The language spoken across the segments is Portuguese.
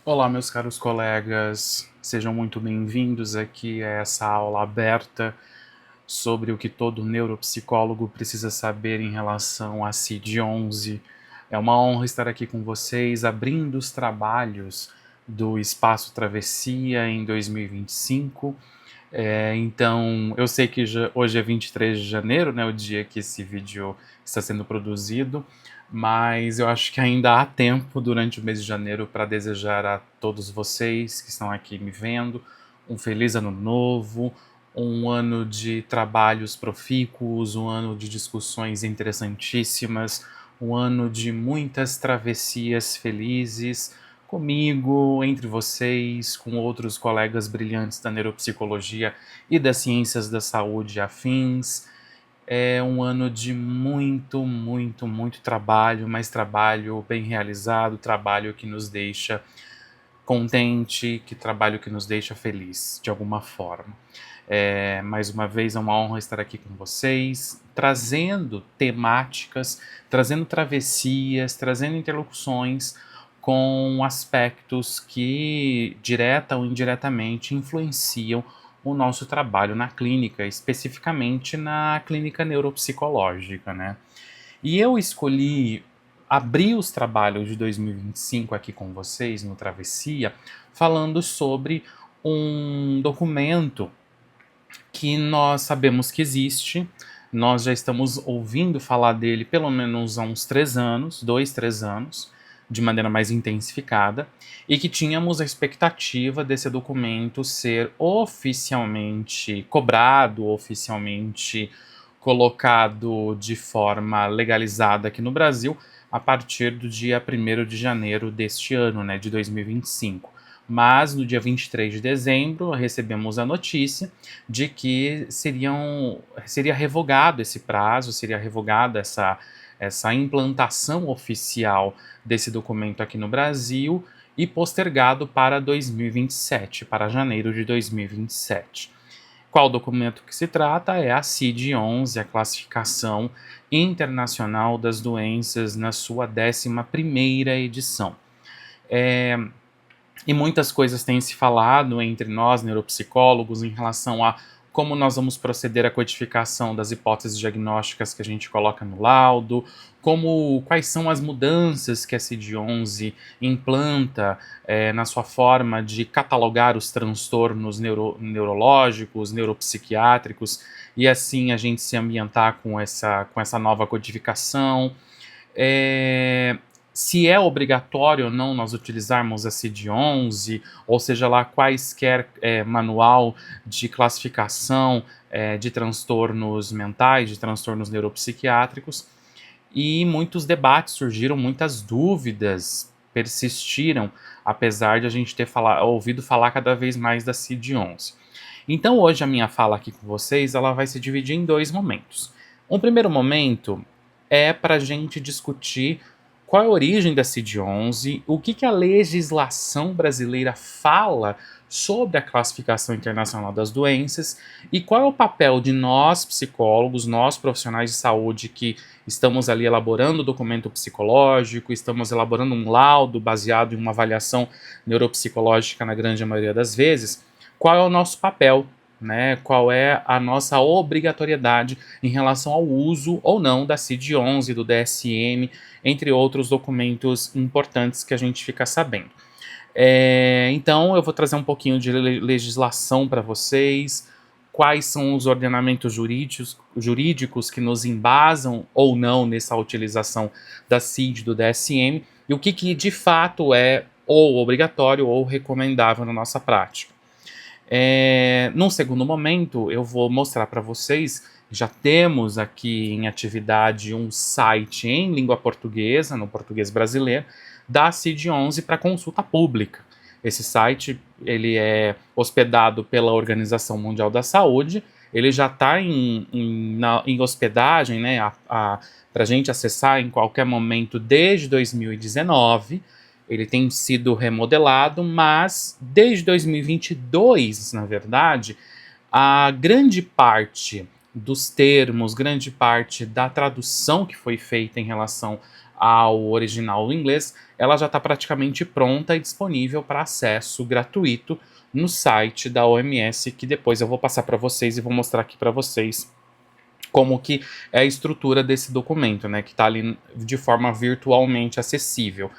Olá, meus caros colegas, sejam muito bem-vindos aqui a essa aula aberta sobre o que todo neuropsicólogo precisa saber em relação à CID-11. É uma honra estar aqui com vocês, abrindo os trabalhos do Espaço Travessia em 2025. Então, eu sei que hoje é 23 de janeiro, né, o dia que esse vídeo está sendo produzido, mas eu acho que ainda há tempo durante o mês de janeiro para desejar a todos vocês que estão aqui me vendo um feliz ano novo, um ano de trabalhos profícuos, um ano de discussões interessantíssimas, um ano de muitas travessias felizes, comigo, entre vocês, com outros colegas brilhantes da neuropsicologia e das ciências da saúde afins. É um ano de muito trabalho, mas trabalho bem realizado, trabalho que nos deixa contente, trabalho que nos deixa feliz, de alguma forma. Mais uma vez é uma honra estar aqui com vocês, trazendo temáticas, trazendo travessias, trazendo interlocuções com aspectos que, direta ou indiretamente, influenciam o nosso trabalho na clínica, especificamente na clínica neuropsicológica, né? E eu escolhi abrir os trabalhos de 2025 aqui com vocês no Travessia, falando sobre um documento que nós sabemos que existe, nós já estamos ouvindo falar dele pelo menos há uns 3 anos, 2, 3 anos, de maneira mais intensificada, e que tínhamos a expectativa desse documento ser oficialmente cobrado, oficialmente colocado de forma legalizada aqui no Brasil a partir do dia 1º de janeiro deste ano, né, de 2025. Mas no dia 23 de dezembro recebemos a notícia de que seria revogado esse prazo, seria revogada essa implantação oficial desse documento aqui no Brasil e postergado para 2027, para janeiro de 2027. Qual documento que se trata? É a CID-11, a Classificação Internacional das Doenças, na sua 11ª edição. E muitas coisas têm se falado entre nós, neuropsicólogos, em relação a como nós vamos proceder à codificação das hipóteses diagnósticas que a gente coloca no laudo, quais são as mudanças que a CID-11 implanta na sua forma de catalogar os transtornos neurológicos, neuropsiquiátricos, e assim a gente se ambientar com essa nova codificação. Se é obrigatório ou não nós utilizarmos a CID-11, ou seja lá quaisquer manual de classificação de transtornos mentais, de transtornos neuropsiquiátricos, e muitos debates surgiram, muitas dúvidas persistiram, apesar de a gente ter ouvido falar cada vez mais da CID-11. Então hoje a minha fala aqui com vocês ela vai se dividir em 2 momentos. Um primeiro momento é para a gente discutir qual é a origem da CID-11, o que a legislação brasileira fala sobre a classificação internacional das doenças e qual é o papel de nós psicólogos, nós profissionais de saúde que estamos ali elaborando o documento psicológico, estamos elaborando um laudo baseado em uma avaliação neuropsicológica na grande maioria das vezes, qual é o nosso papel, né? Qual é a nossa obrigatoriedade em relação ao uso ou não da CID-11, do DSM, entre outros documentos importantes que a gente fica sabendo. Então eu vou trazer um pouquinho de legislação para vocês, quais são os ordenamentos jurídicos que nos embasam ou não nessa utilização da CID, do DSM, e o que de fato é ou obrigatório ou recomendável na nossa prática. Num segundo momento, eu vou mostrar para vocês, já temos aqui em atividade um site em língua portuguesa, no português brasileiro, da CID-11 para consulta pública. Esse site ele é hospedado pela Organização Mundial da Saúde, ele já está em hospedagem, né, para a gente acessar em qualquer momento desde 2019, ele tem sido remodelado, mas desde 2022, na verdade, a grande parte dos termos, grande parte da tradução que foi feita em relação ao original do inglês, ela já está praticamente pronta e disponível para acesso gratuito no site da OMS, que depois eu vou passar para vocês e vou mostrar aqui para vocês como que é a estrutura desse documento, né, que está ali de forma virtualmente acessível.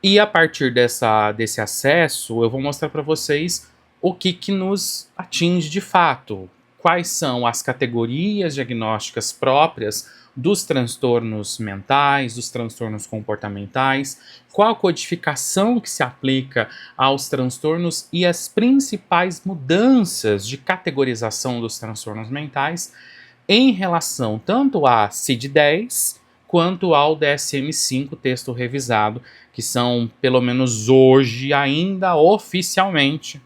E a partir desse acesso, eu vou mostrar para vocês o que nos atinge de fato, quais são as categorias diagnósticas próprias dos transtornos mentais, dos transtornos comportamentais, qual a codificação que se aplica aos transtornos e as principais mudanças de categorização dos transtornos mentais em relação tanto à CID-10 quanto ao DSM-5, texto revisado, que são, pelo menos hoje, ainda oficialmente,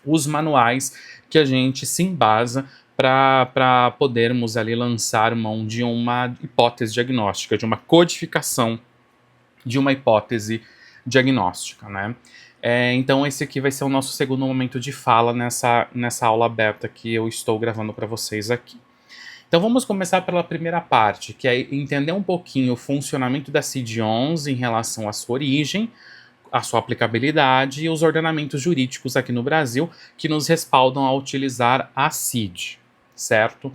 os manuais que a gente se embasa para podermos ali lançar mão de uma hipótese diagnóstica, de uma codificação de uma hipótese diagnóstica, né? Então esse aqui vai ser o nosso segundo momento de fala nessa aula aberta que eu estou gravando para vocês aqui. Então vamos começar pela primeira parte, que é entender um pouquinho o funcionamento da CID-11 em relação à sua origem, a sua aplicabilidade e os ordenamentos jurídicos aqui no Brasil que nos respaldam a utilizar a CID, certo?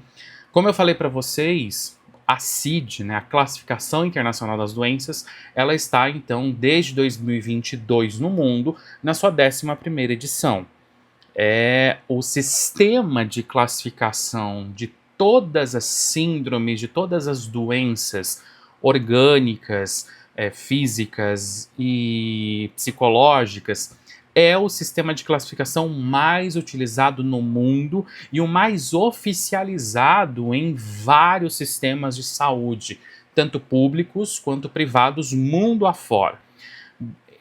Como eu falei para vocês, a CID, né, a Classificação Internacional das Doenças, ela está então desde 2022 no mundo, na sua 11ª edição. É o sistema de classificação de todas as síndromes, de todas as doenças orgânicas, físicas e psicológicas, é o sistema de classificação mais utilizado no mundo e o mais oficializado em vários sistemas de saúde, tanto públicos quanto privados, mundo afora.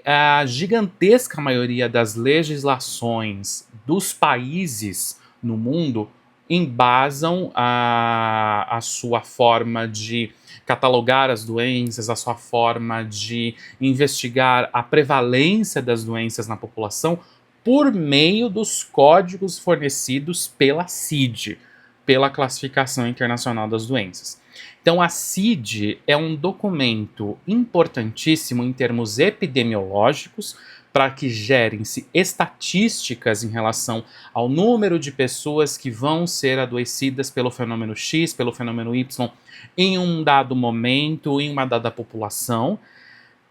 A gigantesca maioria das legislações dos países no mundo embasam a sua forma de catalogar as doenças, a sua forma de investigar a prevalência das doenças na população por meio dos códigos fornecidos pela CID, pela Classificação Internacional das Doenças. Então, a CID é um documento importantíssimo em termos epidemiológicos, para que gerem-se estatísticas em relação ao número de pessoas que vão ser adoecidas pelo fenômeno X, pelo fenômeno Y, em um dado momento, em uma dada população.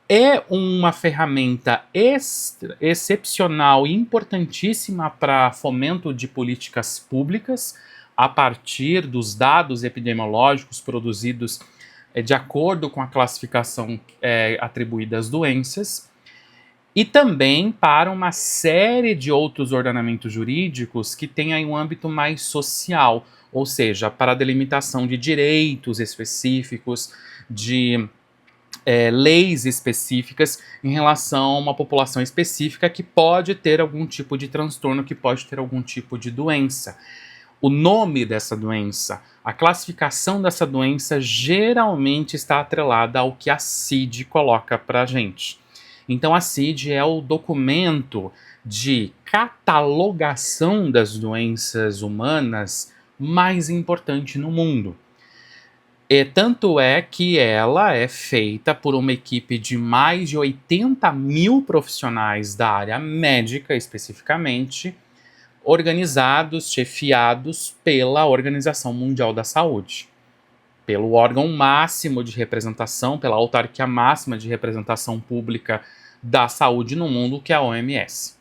É uma ferramenta excepcional e importantíssima para fomento de políticas públicas, a partir dos dados epidemiológicos produzidos de acordo com a classificação atribuída às doenças, e também para uma série de outros ordenamentos jurídicos que têm aí um âmbito mais social, ou seja, para a delimitação de direitos específicos, de leis específicas em relação a uma população específica que pode ter algum tipo de transtorno, que pode ter algum tipo de doença. O nome dessa doença, a classificação dessa doença geralmente está atrelada ao que a CID coloca para a gente. Então a CID é o documento de catalogação das doenças humanas mais importante no mundo. E tanto é que ela é feita por uma equipe de mais de 80 mil profissionais da área médica, especificamente, organizados, chefiados pela Organização Mundial da Saúde, pelo órgão máximo de representação, pela autarquia máxima de representação pública da saúde no mundo, que é a OMS.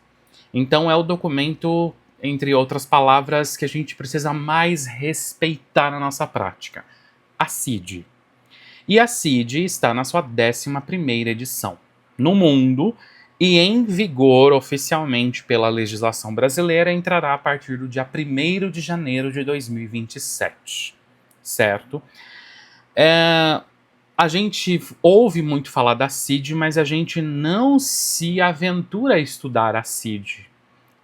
Então é o documento, entre outras palavras, que a gente precisa mais respeitar na nossa prática. A CID. E a CID está na sua 11ª edição no mundo e em vigor oficialmente pela legislação brasileira entrará a partir do dia 1º de janeiro de 2027, certo? A gente ouve muito falar da CID, mas a gente não se aventura a estudar a CID,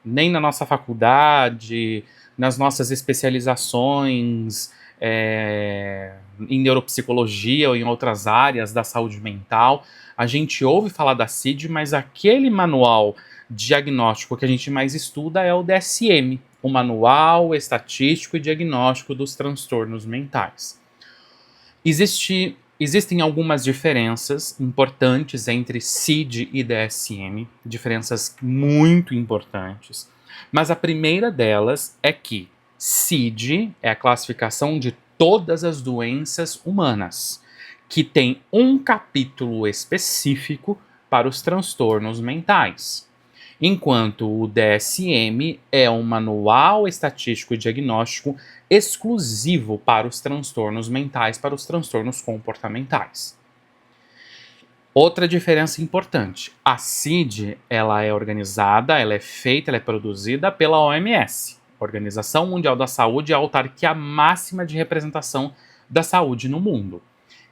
nem na nossa faculdade, nas nossas especializações em neuropsicologia ou em outras áreas da saúde mental. A gente ouve falar da CID, mas aquele manual diagnóstico que a gente mais estuda é o DSM, o Manual Estatístico e Diagnóstico dos Transtornos Mentais. Existe Existem algumas diferenças importantes entre CID e DSM, diferenças muito importantes. Mas a primeira delas é que CID é a classificação de todas as doenças humanas, que tem um capítulo específico para os transtornos mentais, enquanto o DSM é um manual estatístico e diagnóstico exclusivo para os transtornos mentais, para os transtornos comportamentais. Outra diferença importante, a CID, ela é organizada, ela é feita, ela é produzida pela OMS, Organização Mundial da Saúde, a autarquia máxima de representação da saúde no mundo.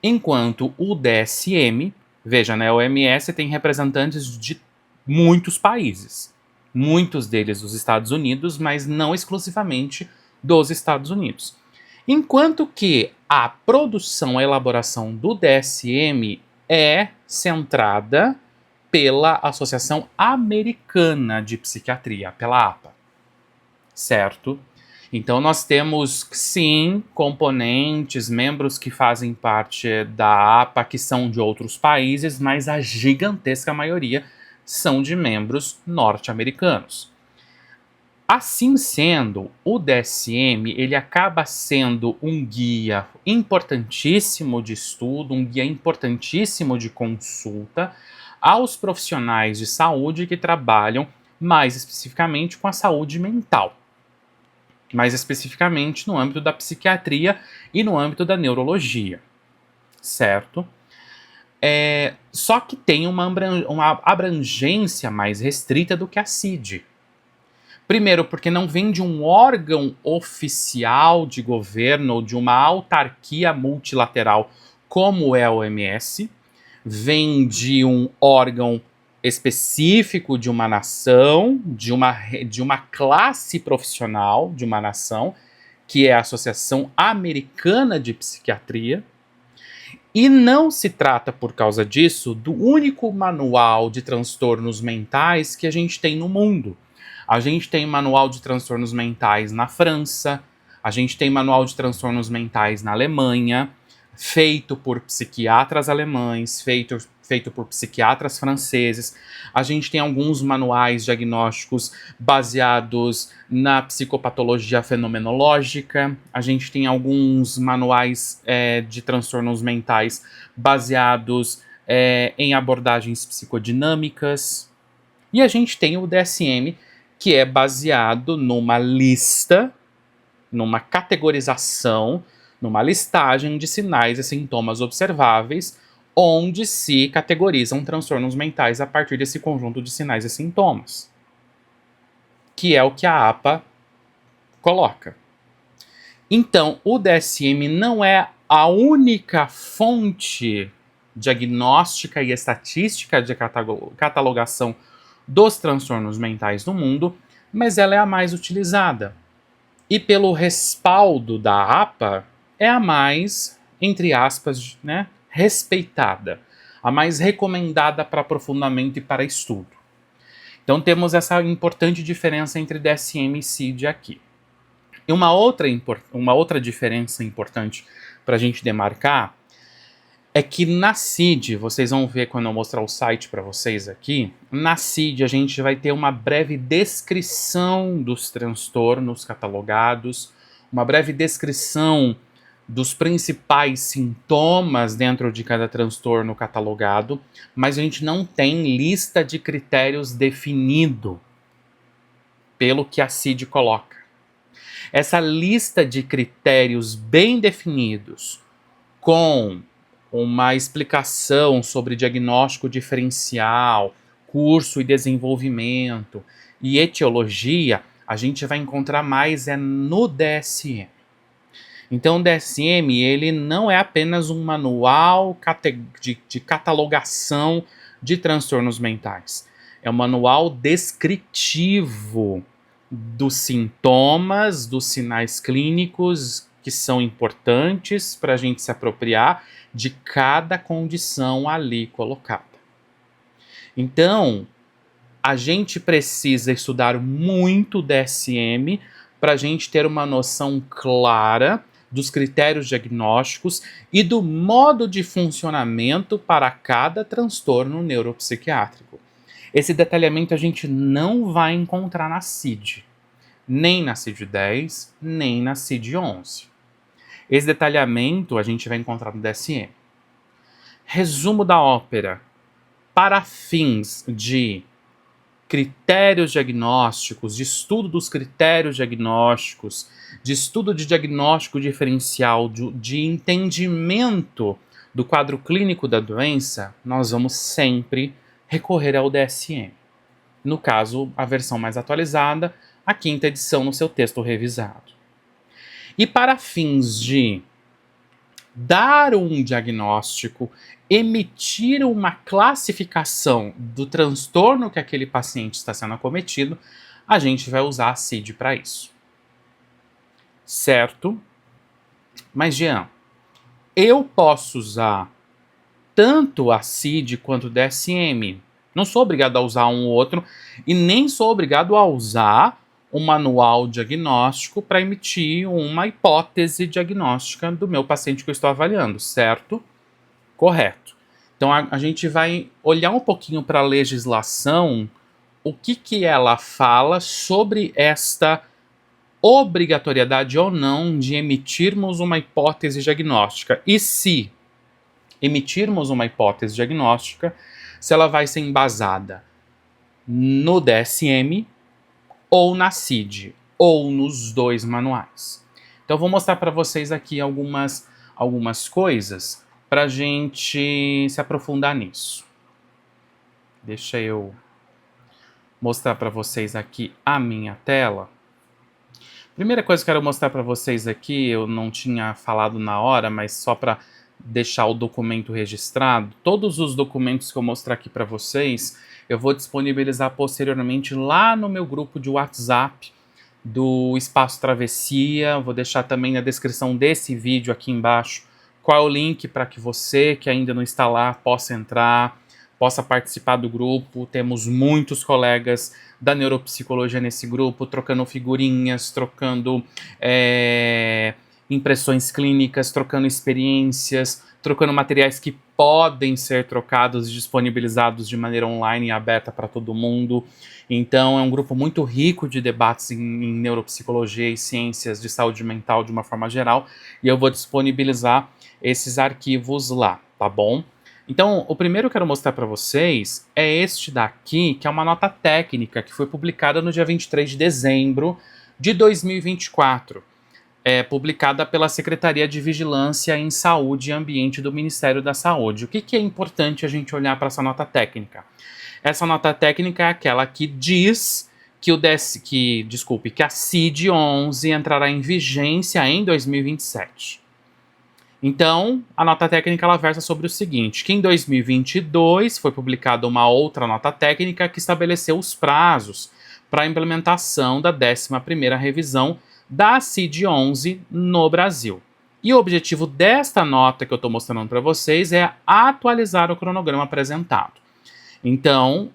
Enquanto o DSM, veja, né, a OMS tem representantes de muitos países, muitos deles dos Estados Unidos, mas não exclusivamente dos Estados Unidos. Enquanto que a produção, a elaboração do DSM é centrada pela Associação Americana de Psiquiatria, pela APA, certo? Então nós temos, sim, componentes, membros que fazem parte da APA que são de outros países, mas a gigantesca maioria são de membros norte-americanos. Assim sendo, o DSM ele acaba sendo um guia importantíssimo de estudo, um guia importantíssimo de consulta aos profissionais de saúde que trabalham mais especificamente com a saúde mental, mais especificamente no âmbito da psiquiatria e no âmbito da neurologia, certo? Só que tem uma abrangência mais restrita do que a CID. Primeiro, porque não vem de um órgão oficial de governo ou de uma autarquia multilateral como é a OMS, vem de um órgão específico de uma nação, de uma classe profissional de uma nação, que é a Associação Americana de Psiquiatria, e não se trata, por causa disso, do único manual de transtornos mentais que a gente tem no mundo. A gente tem manual de transtornos mentais na França, a gente tem manual de transtornos mentais na Alemanha, feito por psiquiatras alemães, feito por psiquiatras franceses. A gente tem alguns manuais diagnósticos baseados na psicopatologia fenomenológica. A gente tem alguns manuais de transtornos mentais baseados em abordagens psicodinâmicas. E a gente tem o DSM, que é baseado numa lista, numa categorização, numa listagem de sinais e sintomas observáveis, onde se categorizam transtornos mentais a partir desse conjunto de sinais e sintomas, que é o que a APA coloca. Então, o DSM não é a única fonte diagnóstica e estatística de catalogação dos transtornos mentais no mundo, mas ela é a mais utilizada. E pelo respaldo da APA, é a mais, entre aspas, né, respeitada, a mais recomendada para aprofundamento e para estudo. Então temos essa importante diferença entre DSM e CID aqui. E uma outra diferença importante para a gente demarcar é que na CID, vocês vão ver quando eu mostrar o site para vocês aqui, na CID a gente vai ter uma breve descrição dos transtornos catalogados, uma breve descrição dos principais sintomas dentro de cada transtorno catalogado, mas a gente não tem lista de critérios definido pelo que a CID coloca. Essa lista de critérios bem definidos, com uma explicação sobre diagnóstico diferencial, curso e desenvolvimento e etiologia, a gente vai encontrar mais no DSM. Então o DSM ele não é apenas um manual de catalogação de transtornos mentais. É um manual descritivo dos sintomas, dos sinais clínicos que são importantes para a gente se apropriar de cada condição ali colocada. Então, a gente precisa estudar muito o DSM para a gente ter uma noção clara dos critérios diagnósticos e do modo de funcionamento para cada transtorno neuropsiquiátrico. Esse detalhamento a gente não vai encontrar na CID, nem na CID-10, nem na CID-11. Esse detalhamento a gente vai encontrar no DSM. Resumo da ópera. Para fins de critérios diagnósticos, de estudo dos critérios diagnósticos, de estudo de diagnóstico diferencial, de entendimento do quadro clínico da doença, nós vamos sempre recorrer ao DSM. No caso, a versão mais atualizada, a 5ª edição no seu texto revisado. E para fins de dar um diagnóstico, emitir uma classificação do transtorno que aquele paciente está sendo acometido, a gente vai usar a CID para isso. Certo? Mas, Jean, eu posso usar tanto a CID quanto o DSM. Não sou obrigado a usar um ou outro e nem sou obrigado a usar um manual diagnóstico para emitir uma hipótese diagnóstica do meu paciente que eu estou avaliando, certo? Correto. Então a gente vai olhar um pouquinho para a legislação, o que ela fala sobre esta obrigatoriedade ou não de emitirmos uma hipótese diagnóstica. E se emitirmos uma hipótese diagnóstica, se ela vai ser embasada no DSM ou na CID, ou nos dois manuais. Então eu vou mostrar para vocês aqui algumas coisas para a gente se aprofundar nisso. Deixa eu mostrar para vocês aqui a minha tela. Primeira coisa que eu quero mostrar para vocês aqui, eu não tinha falado na hora, mas só para deixar o documento registrado, todos os documentos que eu mostrar aqui para vocês, eu vou disponibilizar posteriormente lá no meu grupo de WhatsApp do Espaço Travessia. Vou deixar também na descrição desse vídeo aqui embaixo qual é o link para que você que ainda não está lá possa entrar, possa participar do grupo. Temos muitos colegas da neuropsicologia nesse grupo, trocando figurinhas, trocando impressões clínicas, trocando experiências, trocando materiais que podem ser trocados e disponibilizados de maneira online e aberta para todo mundo. Então é um grupo muito rico de debates em neuropsicologia e ciências de saúde mental de uma forma geral, e eu vou disponibilizar esses arquivos lá, tá bom? Então, o primeiro que eu quero mostrar para vocês é este daqui, que é uma nota técnica que foi publicada no dia 23 de dezembro de 2024. Publicada pela Secretaria de Vigilância em Saúde e Ambiente do Ministério da Saúde. O que é importante a gente olhar para essa nota técnica? Essa nota técnica é aquela que diz que a CID-11 entrará em vigência em 2027. Então, a nota técnica ela versa sobre o seguinte, que em 2022 foi publicada uma outra nota técnica que estabeleceu os prazos para a implementação da 11ª revisão da CID-11 no Brasil. E o objetivo desta nota que eu estou mostrando para vocês é atualizar o cronograma apresentado. Então,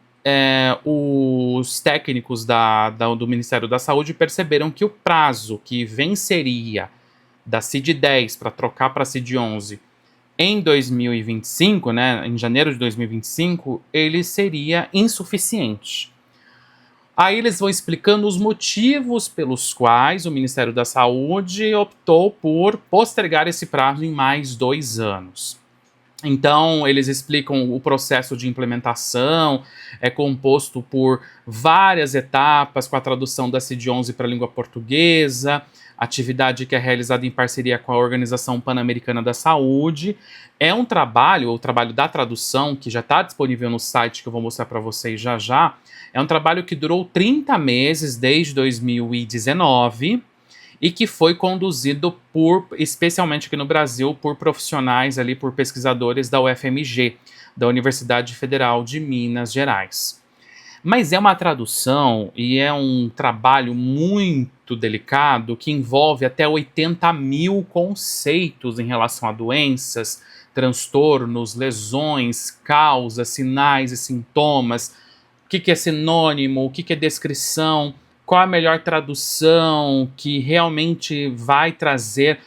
os técnicos do Ministério da Saúde perceberam que o prazo que venceria da CID-10 para trocar para a CID-11 em 2025, né, em janeiro de 2025, ele seria insuficiente. Aí eles vão explicando os motivos pelos quais o Ministério da Saúde optou por postergar esse prazo em mais 2 anos. Então, eles explicam o processo de implementação, é composto por várias etapas, com a tradução da CID-11 para a língua portuguesa, atividade que é realizada em parceria com a Organização Pan-Americana da Saúde. É um trabalho, o trabalho da tradução, que já está disponível no site, que eu vou mostrar para vocês já já, é um trabalho que durou 30 meses, desde 2019, e que foi conduzido especialmente aqui no Brasil, por profissionais ali, por pesquisadores da UFMG, da Universidade Federal de Minas Gerais. Mas é uma tradução e é um trabalho muito delicado que envolve até 80 mil conceitos em relação a doenças, transtornos, lesões, causas, sinais e sintomas, o que é sinônimo, o que é descrição, qual a melhor tradução que realmente vai trazer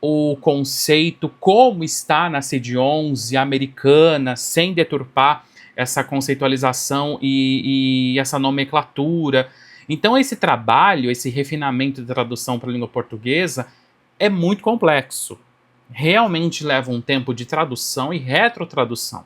o conceito como está na CID-11 americana, sem deturpar essa conceitualização e essa nomenclatura. Então esse trabalho, esse refinamento de tradução para a língua portuguesa é muito complexo. Realmente leva um tempo de tradução e retrotradução,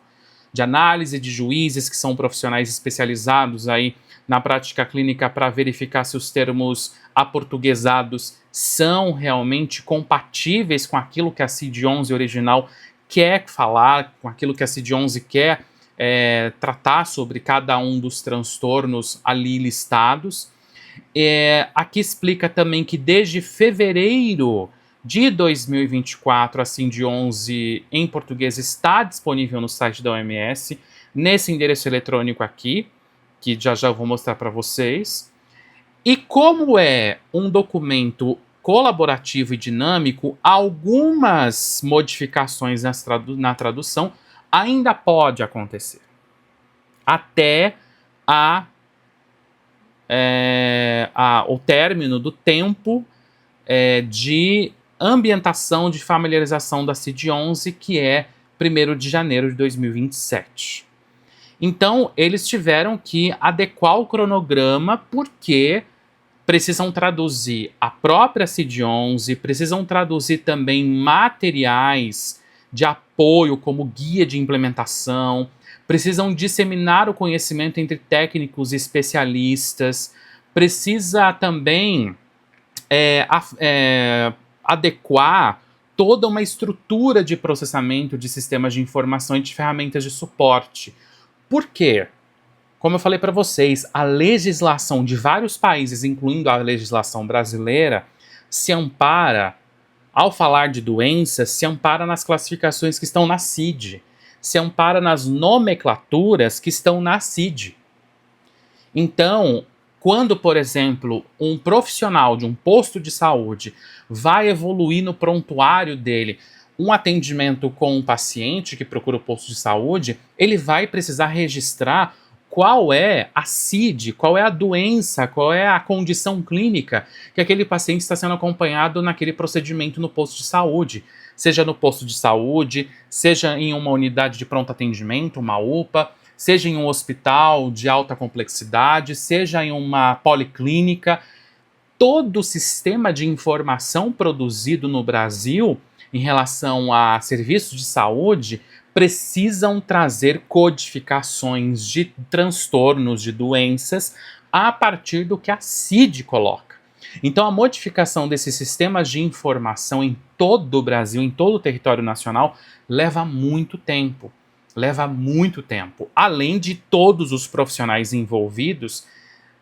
de análise de juízes que são profissionais especializados aí na prática clínica para verificar se os termos aportuguesados são realmente compatíveis com aquilo que a CID-11 original quer falar, com aquilo que a CID-11 quer tratar sobre cada um dos transtornos ali listados. Aqui explica também que desde fevereiro de 2024, a CID-11 em português está disponível no site da OMS, nesse endereço eletrônico aqui, que já eu vou mostrar para vocês. E como é um documento colaborativo e dinâmico, algumas modificações na tradução ainda pode acontecer. Até o término do tempo de ambientação de familiarização da CID-11, que é 1º de janeiro de 2027. Então, eles tiveram que adequar o cronograma porque precisam traduzir a própria CID-11, precisam traduzir também materiais de apoio, como guia de implementação, precisam disseminar o conhecimento entre técnicos e especialistas, precisa também adequar toda uma estrutura de processamento de sistemas de informação e de ferramentas de suporte. Por quê? Como eu falei para vocês, a legislação de vários países, incluindo a legislação brasileira, se ampara, ao falar de doenças, se ampara nas classificações que estão na CID, se ampara nas nomenclaturas que estão na CID. Então, quando, por exemplo, um profissional de um posto de saúde vai evoluir no prontuário dele um atendimento com um paciente que procura o posto de saúde, ele vai precisar registrar qual é a CID, qual é a doença, qual é a condição clínica que aquele paciente está sendo acompanhado naquele procedimento no posto de saúde. Seja no posto de saúde, seja em uma unidade de pronto atendimento, uma UPA, seja em um hospital de alta complexidade, seja em uma policlínica. Todo o sistema de informação produzido no Brasil em relação a serviços de saúde precisam trazer codificações de transtornos, de doenças, a partir do que a CID coloca. Então, a modificação desses sistemas de informação em todo o Brasil, em todo o território nacional, leva muito tempo. Leva muito tempo. Além de todos os profissionais envolvidos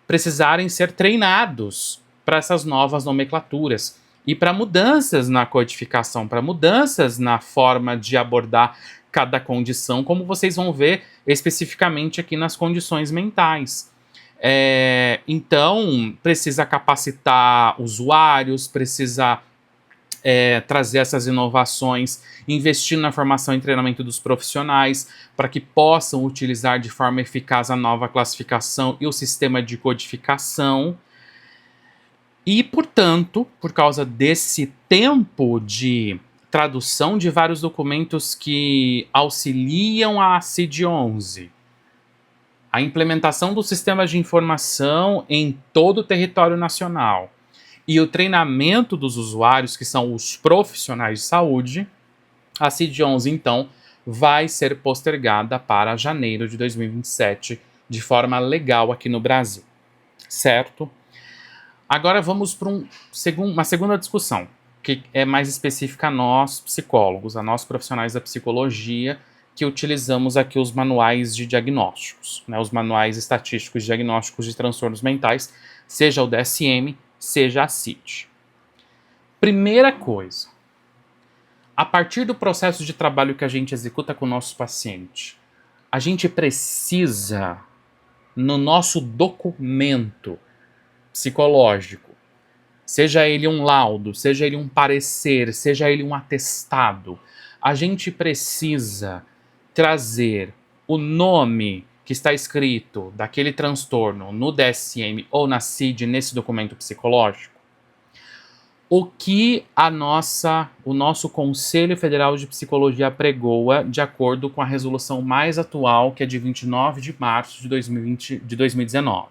precisarem ser treinados para essas novas nomenclaturas e para mudanças na codificação, para mudanças na forma de abordar cada condição, como vocês vão ver especificamente aqui nas condições mentais. Então, precisa capacitar usuários, precisa trazer essas inovações, investir na formação e treinamento dos profissionais para que possam utilizar de forma eficaz a nova classificação e o sistema de codificação. E, portanto, por causa desse tempo de tradução de vários documentos que auxiliam a CID-11, a implementação dos sistemas de informação em todo o território nacional e o treinamento dos usuários, que são os profissionais de saúde, a CID-11, então, vai ser postergada para janeiro de 2027, de forma legal aqui no Brasil. Certo? Agora vamos para uma segunda discussão, que é mais específica a nós, psicólogos, a nós profissionais da psicologia, que utilizamos aqui os manuais de diagnósticos, né, os manuais estatísticos de diagnósticos de transtornos mentais, seja o DSM, seja a CID. Primeira coisa, a partir do processo de trabalho que a gente executa com o nosso paciente, a gente precisa, no nosso documento psicológico, seja ele um laudo, seja ele um parecer, seja ele um atestado, a gente precisa trazer o nome que está escrito daquele transtorno no DSM ou na CID nesse documento psicológico. o que o nosso Conselho Federal de Psicologia apregoa de acordo com a resolução mais atual, que é de 29 de março de 2019,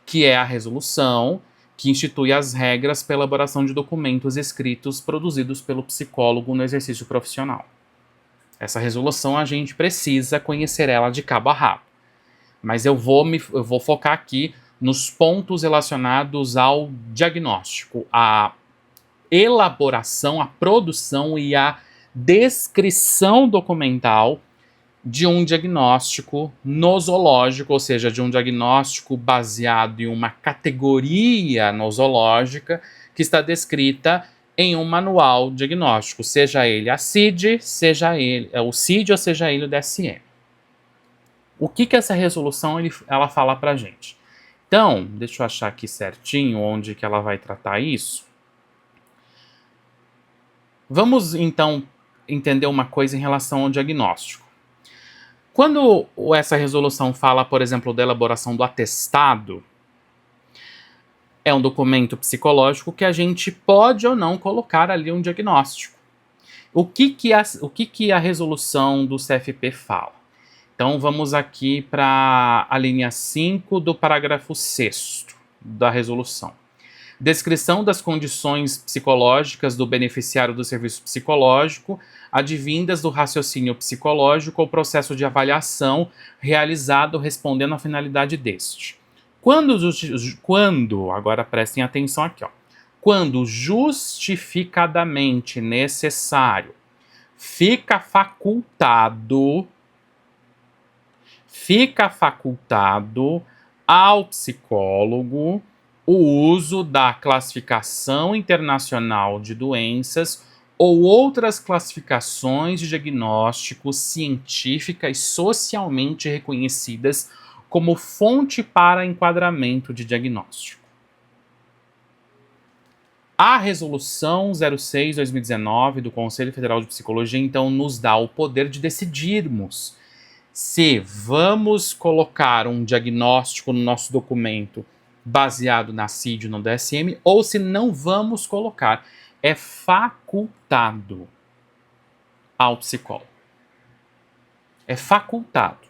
que é a resolução que institui as regras para a elaboração de documentos escritos produzidos pelo psicólogo no exercício profissional. Essa resolução a gente precisa conhecer ela de cabo a rabo, mas eu vou focar aqui nos pontos relacionados ao diagnóstico, a elaboração, a produção e a descrição documental de um diagnóstico nosológico, ou seja, de um diagnóstico baseado em uma categoria nosológica que está descrita em um manual diagnóstico, seja ele a CID, seja ele o CID ou seja ele o DSM. O que essa resolução ela fala pra gente? Então, deixa eu achar aqui certinho onde que ela vai tratar isso. Vamos, então, entender uma coisa em relação ao diagnóstico. Quando essa resolução fala, por exemplo, da elaboração do atestado, é um documento psicológico que a gente pode ou não colocar ali um diagnóstico. O que a resolução do CFP fala? Então, vamos aqui para a linha 5 do parágrafo 6º da resolução. Descrição das condições psicológicas do beneficiário do serviço psicológico, advindas do raciocínio psicológico ou processo de avaliação realizado respondendo à finalidade deste. Agora prestem atenção aqui, ó. Quando justificadamente necessário, fica facultado ao psicólogo o uso da classificação internacional de doenças ou outras classificações de diagnóstico científicas e socialmente reconhecidas como fonte para enquadramento de diagnóstico. A Resolução 06/2019 do Conselho Federal de Psicologia, então, nos dá o poder de decidirmos se vamos colocar um diagnóstico no nosso documento baseado na CID ou no DSM, ou se não vamos colocar. É facultado ao psicólogo. É facultado.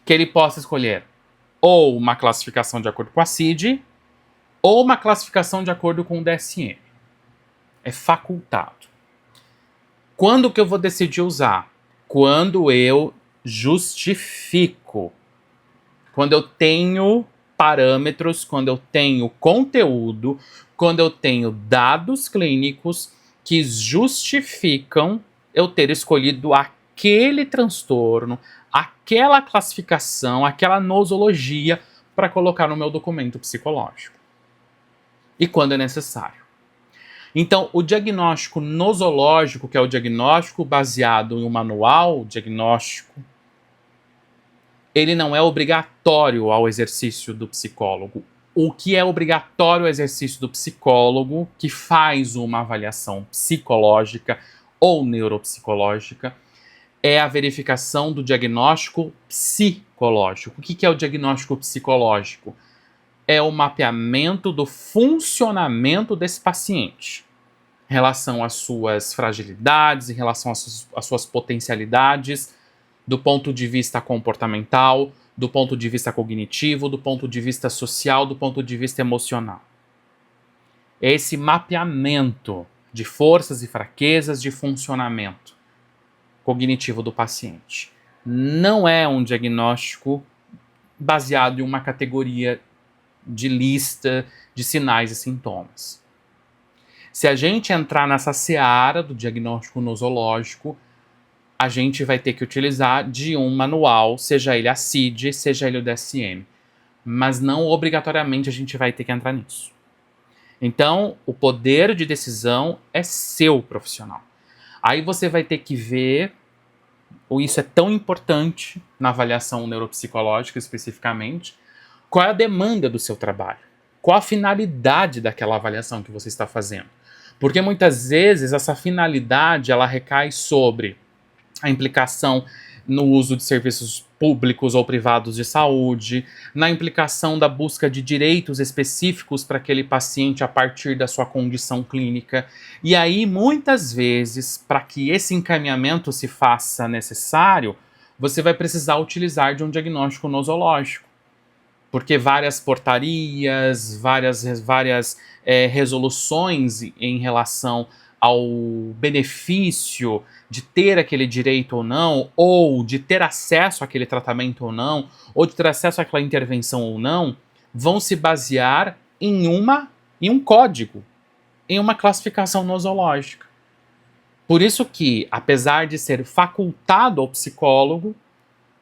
Que ele possa escolher ou uma classificação de acordo com a CID, ou uma classificação de acordo com o DSM. É facultado. Quando que eu vou decidir usar? Quando eu justifico. Quando eu tenho parâmetros, quando eu tenho conteúdo, quando eu tenho dados clínicos que justificam eu ter escolhido aquele transtorno, aquela classificação, aquela nosologia para colocar no meu documento psicológico. E quando é necessário. Então, o diagnóstico nosológico, que é o diagnóstico baseado em um manual diagnóstico, ele não é obrigatório ao exercício do psicólogo. O que é obrigatório ao exercício do psicólogo, que faz uma avaliação psicológica ou neuropsicológica, é a verificação do diagnóstico psicológico. O que é o diagnóstico psicológico? É o mapeamento do funcionamento desse paciente em relação às suas fragilidades, em relação às suas potencialidades, do ponto de vista comportamental, do ponto de vista cognitivo, do ponto de vista social, do ponto de vista emocional. É esse mapeamento de forças e fraquezas de funcionamento cognitivo do paciente. Não é um diagnóstico baseado em uma categoria de lista de sinais e sintomas. Se a gente entrar nessa seara do diagnóstico nosológico, a gente vai ter que utilizar de um manual, seja ele a CID, seja ele o DSM. Mas não obrigatoriamente a gente vai ter que entrar nisso. Então, o poder de decisão é seu, profissional. Aí você vai ter que ver, isso é tão importante na avaliação neuropsicológica especificamente, qual é a demanda do seu trabalho, qual a finalidade daquela avaliação que você está fazendo. Porque muitas vezes essa finalidade ela recai sobre a implicação no uso de serviços públicos ou privados de saúde, na implicação da busca de direitos específicos para aquele paciente a partir da sua condição clínica. E aí, muitas vezes, para que esse encaminhamento se faça necessário, você vai precisar utilizar de um diagnóstico nosológico. Porque várias portarias, várias resoluções em relação ao benefício de ter aquele direito ou de ter acesso àquele tratamento ou não, ou de ter acesso àquela intervenção ou não, vão se basear em um código, em uma classificação nosológica. Por isso que, apesar de ser facultado ao psicólogo,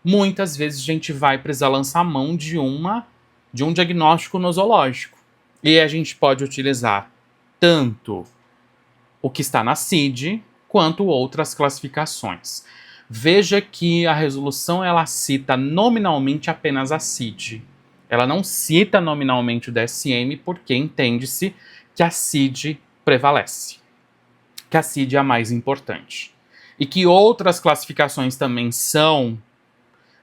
muitas vezes a gente vai precisar lançar mão de um diagnóstico nosológico. E a gente pode utilizar tanto o que está na CID, quanto outras classificações. Veja que a resolução ela cita nominalmente apenas a CID. Ela não cita nominalmente o DSM porque entende-se que a CID prevalece, que a CID é a mais importante. E que outras classificações também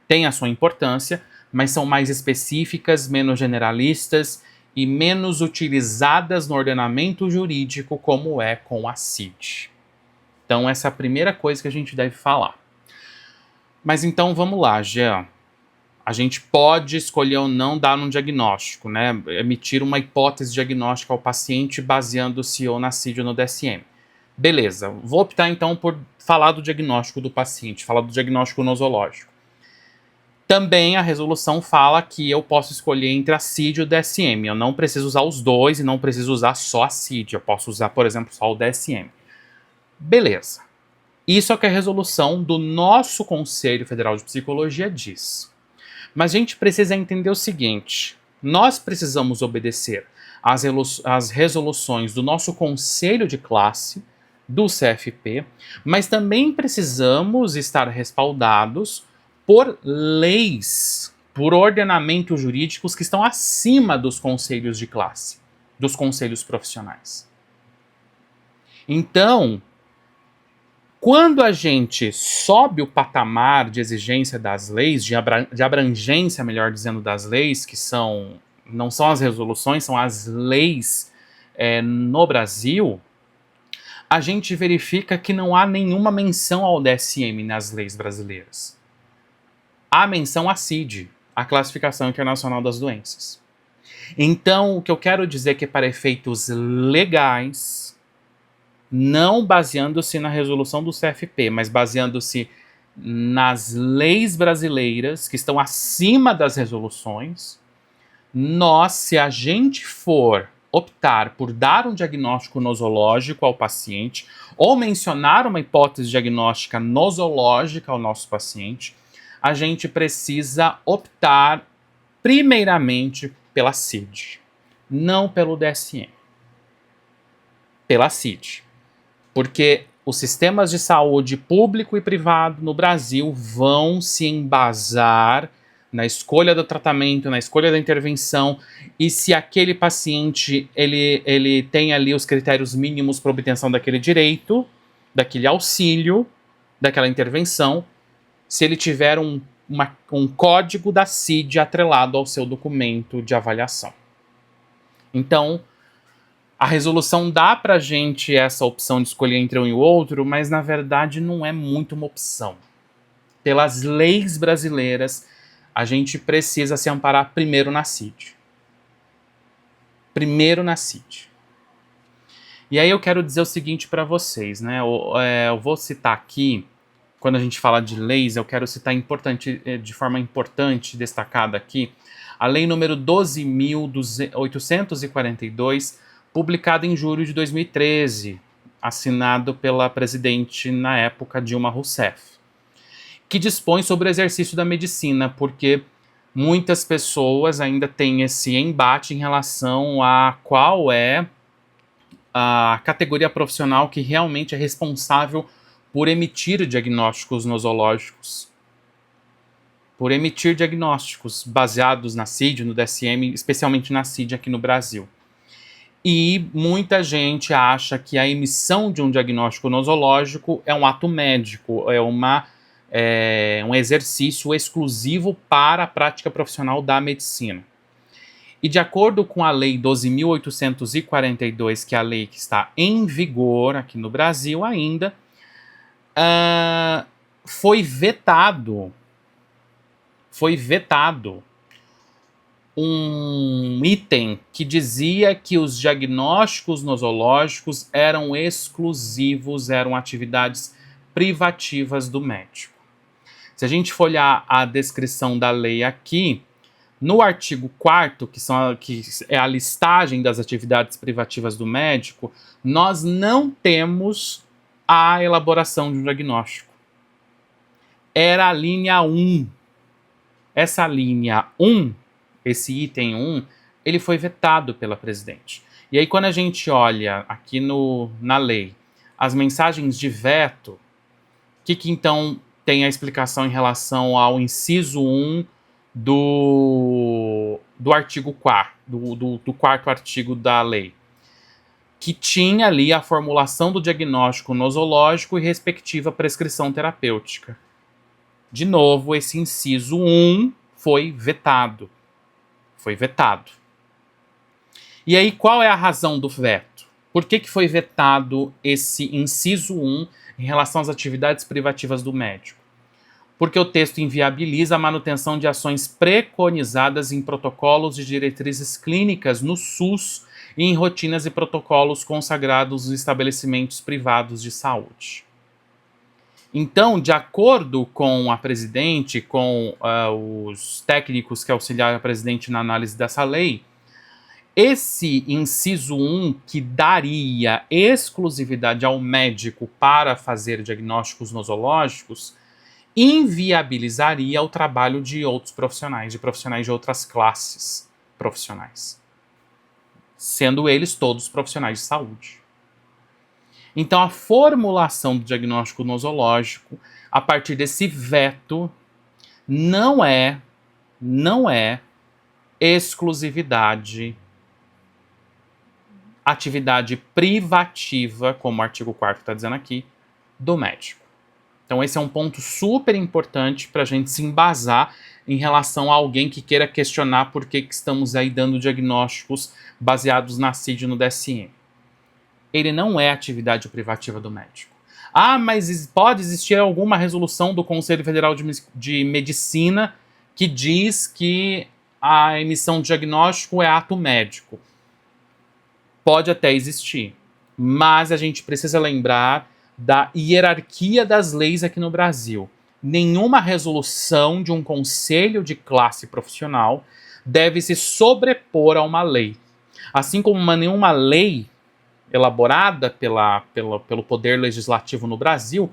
têm a sua importância, mas são mais específicas, menos generalistas e menos utilizadas no ordenamento jurídico, como é com a CID. Então, essa é a primeira coisa que a gente deve falar. Mas então, vamos lá, Jean. A gente pode escolher ou não dar um diagnóstico, né? Emitir uma hipótese diagnóstica ao paciente baseando-se ou na CID ou no DSM. Beleza, vou optar então por falar do diagnóstico do paciente, falar do diagnóstico nosológico. Também a resolução fala que eu posso escolher entre a CID e o DSM. Eu não preciso usar os dois e não preciso usar só a CID. Eu posso usar, por exemplo, só o DSM. Beleza. Isso é o que a resolução do nosso Conselho Federal de Psicologia diz. Mas a gente precisa entender o seguinte: nós precisamos obedecer às resoluções do nosso Conselho de Classe, do CFP, mas também precisamos estar respaldados por leis, por ordenamentos jurídicos que estão acima dos conselhos de classe, dos conselhos profissionais. Então, quando a gente sobe o patamar de exigência das leis, de abrangência, melhor dizendo, das leis, que não são as resoluções, são as leis no Brasil, a gente verifica que não há nenhuma menção ao DSM nas leis brasileiras. Há menção à CID, a Classificação Internacional das Doenças. Então, o que eu quero dizer é que para efeitos legais, não baseando-se na resolução do CFP, mas baseando-se nas leis brasileiras que estão acima das resoluções, se a gente for optar por dar um diagnóstico nosológico ao paciente ou mencionar uma hipótese diagnóstica nosológica ao nosso paciente, a gente precisa optar primeiramente pela CID, não pelo DSM. Pela CID. Porque os sistemas de saúde público e privado no Brasil vão se embasar na escolha do tratamento, na escolha da intervenção, e se aquele paciente ele tem ali os critérios mínimos para obtenção daquele direito, daquele auxílio, daquela intervenção, se ele tiver um código da CID atrelado ao seu documento de avaliação. Então, a resolução dá pra gente essa opção de escolher entre um e o outro, mas na verdade não é muito uma opção. Pelas leis brasileiras, a gente precisa se amparar primeiro na CID. Primeiro na CID. E aí eu quero dizer o seguinte para vocês, né? Eu vou citar aqui, quando a gente fala de leis, eu quero citar de forma importante, destacada aqui, a lei número 12.842, publicada em julho de 2013, assinado pela presidente, na época, Dilma Rousseff, que dispõe sobre o exercício da medicina, porque muitas pessoas ainda têm esse embate em relação a qual é a categoria profissional que realmente é responsável por emitir diagnósticos nosológicos, por emitir diagnósticos baseados na CID, no DSM, especialmente na CID aqui no Brasil. E muita gente acha que a emissão de um diagnóstico nosológico é um ato médico, é uma um exercício exclusivo para a prática profissional da medicina. E de acordo com a Lei 12.842, que é a lei que está em vigor aqui no Brasil ainda, foi vetado um item que dizia que os diagnósticos nosológicos eram exclusivos, eram atividades privativas do médico. Se a gente for olhar a descrição da lei aqui, no artigo 4º, que é a listagem das atividades privativas do médico, nós não temos a elaboração de um diagnóstico. Era a linha 1. Essa linha 1, esse item 1, ele foi vetado pela presidente. E aí quando a gente olha aqui na lei as mensagens de veto, o que então tem a explicação em relação ao inciso 1 do artigo 4º, do 4º artigo da lei, que tinha ali a formulação do diagnóstico nosológico e respectiva prescrição terapêutica. De novo, esse inciso 1 foi vetado. E aí, qual é a razão do veto? Por que foi vetado esse inciso 1 em relação às atividades privativas do médico? Porque o texto inviabiliza a manutenção de ações preconizadas em protocolos e diretrizes clínicas no SUS e em rotinas e protocolos consagrados nos estabelecimentos privados de saúde. Então, de acordo com a presidente, com os técnicos que auxiliaram a presidente na análise dessa lei, esse inciso 1, que daria exclusividade ao médico para fazer diagnósticos nosológicos, inviabilizaria o trabalho de outros profissionais, de profissionais de outras classes profissionais, sendo eles todos profissionais de saúde. Então, a formulação do diagnóstico nosológico, a partir desse veto, não é exclusividade, atividade privativa, como o artigo 4º está dizendo aqui, do médico. Então esse é um ponto super importante para a gente se embasar em relação a alguém que queira questionar por que estamos aí dando diagnósticos baseados na CID e no DSM. Ele não é atividade privativa do médico. Ah, mas pode existir alguma resolução do Conselho Federal de Medicina que diz que a emissão de diagnóstico é ato médico. Pode até existir, mas a gente precisa lembrar da hierarquia das leis aqui no Brasil. Nenhuma resolução de um conselho de classe profissional deve se sobrepor a uma lei. Assim como nenhuma lei elaborada pelo Poder Legislativo no Brasil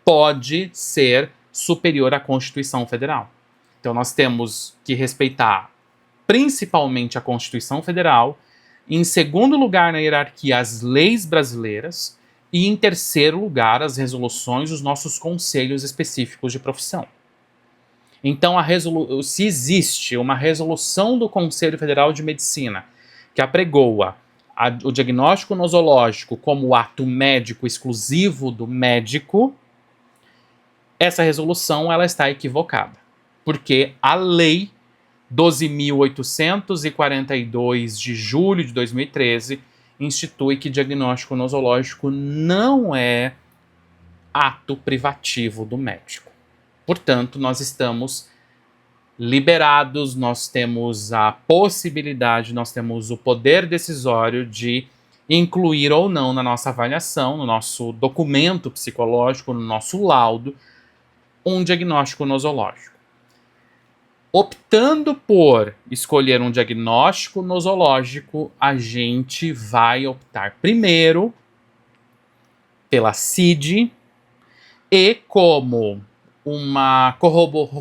pode ser superior à Constituição Federal. Então nós temos que respeitar principalmente a Constituição Federal, em segundo lugar na hierarquia as leis brasileiras, e em terceiro lugar as resoluções dos nossos conselhos específicos de profissão. Então, se existe uma resolução do Conselho Federal de Medicina que apregoa o diagnóstico nosológico como ato médico exclusivo do médico, essa resolução ela está equivocada. Porque a Lei 12.842 de julho de 2013 institui que diagnóstico nosológico não é ato privativo do médico. Portanto, nós estamos liberados, nós temos a possibilidade, nós temos o poder decisório de incluir ou não na nossa avaliação, no nosso documento psicológico, no nosso laudo, um diagnóstico nosológico. Optando por escolher um diagnóstico nosológico, a gente vai optar primeiro pela CID e como uma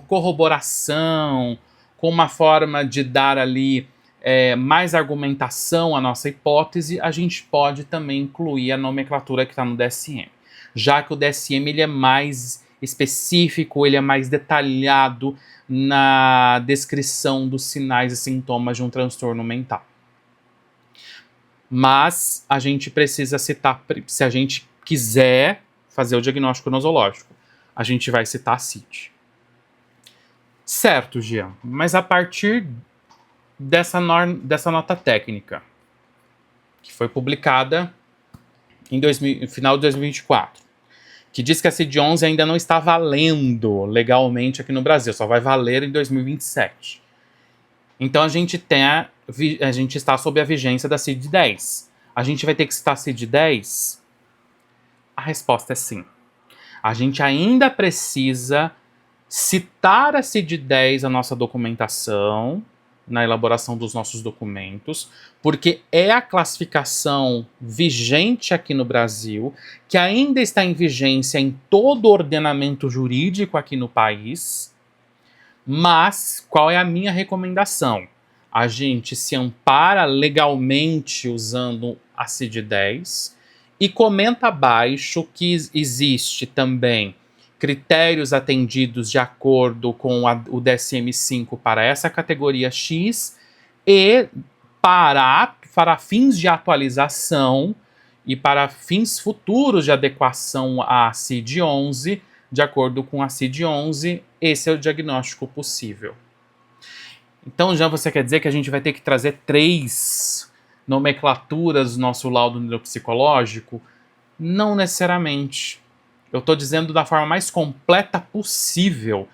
corroboração, com uma forma de dar ali mais argumentação à nossa hipótese, a gente pode também incluir a nomenclatura que está no DSM. Já que o DSM ele é mais específico, ele é mais detalhado na descrição dos sinais e sintomas de um transtorno mental. Mas a gente precisa citar, se a gente quiser fazer o diagnóstico nosológico, a gente vai citar a CID. Certo, Jean, mas a partir dessa nota técnica, que foi publicada no final de 2024, que diz que a CID-11 ainda não está valendo legalmente aqui no Brasil, só vai valer em 2027. Então a gente está sob a vigência da CID-10. A gente vai ter que citar a CID-10? A resposta é sim. A gente ainda precisa citar a CID-10 na nossa documentação, na elaboração dos nossos documentos, porque é a classificação vigente aqui no Brasil, que ainda está em vigência em todo o ordenamento jurídico aqui no país. Mas qual é a minha recomendação? A gente se ampara legalmente usando a CID-10 e comenta abaixo que existe também critérios atendidos de acordo com o DSM-5 para essa categoria X e para fins de atualização e para fins futuros de adequação à CID-11, de acordo com a CID-11, esse é o diagnóstico possível. Então, já você quer dizer que a gente vai ter que trazer 3 nomenclaturas do nosso laudo neuropsicológico? Não necessariamente. Eu estou dizendo da forma mais completa possível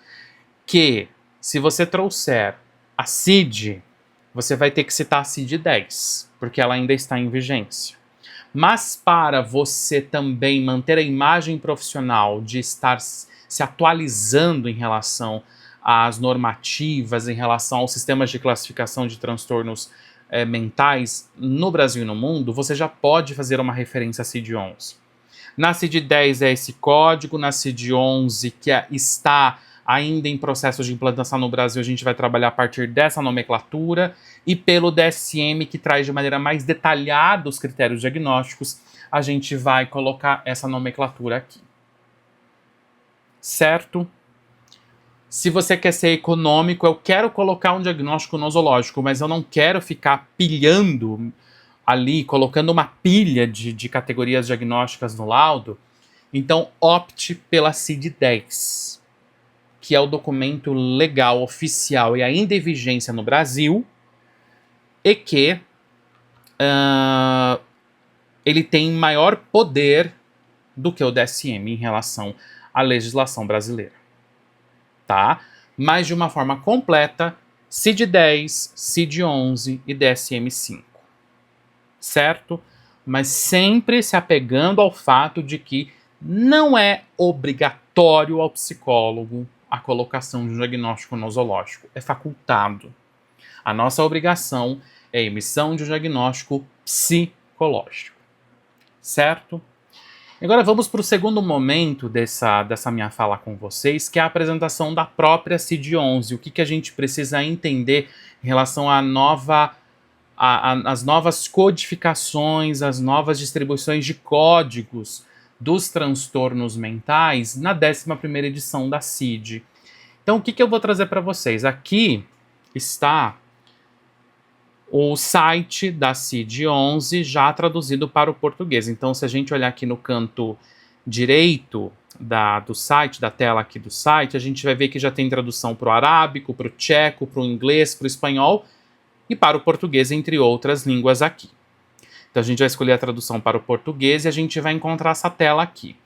que, se você trouxer a CID, você vai ter que citar a CID-10, porque ela ainda está em vigência. Mas para você também manter a imagem profissional de estar se atualizando em relação às normativas, em relação aos sistemas de classificação de transtornos mentais no Brasil e no mundo, você já pode fazer uma referência à CID-11. Na CID-10 é esse código, na CID-11, que está ainda em processo de implantação no Brasil, a gente vai trabalhar a partir dessa nomenclatura, e pelo DSM, que traz de maneira mais detalhada os critérios diagnósticos, a gente vai colocar essa nomenclatura aqui. Certo? Se você quer ser econômico, eu quero colocar um diagnóstico nosológico, mas eu não quero ficar pilhando ali, colocando uma pilha de categorias diagnósticas no laudo, então opte pela CID-10, que é o documento legal, oficial e ainda em vigência no Brasil, e que ele tem maior poder do que o DSM em relação à legislação brasileira. Tá? Mas de uma forma completa, CID-10, CID-11 e DSM-5. Certo? Mas sempre se apegando ao fato de que não é obrigatório ao psicólogo a colocação de um diagnóstico nosológico. É facultado. A nossa obrigação é a emissão de um diagnóstico psicológico. Certo? Agora vamos para o segundo momento dessa minha fala com vocês, que é a apresentação da própria CID-11. O que a gente precisa entender em relação à as novas codificações, as novas distribuições de códigos dos transtornos mentais na 11ª edição da CID. Então, o que eu vou trazer para vocês? Aqui está o site da CID-11 já traduzido para o português. Então, se a gente olhar aqui no canto direito do site, da tela aqui do site, a gente vai ver que já tem tradução para o arábico, para o tcheco, para o inglês, para o espanhol e para o português, entre outras línguas aqui. Então a gente vai escolher a tradução para o português e a gente vai encontrar essa tela aqui.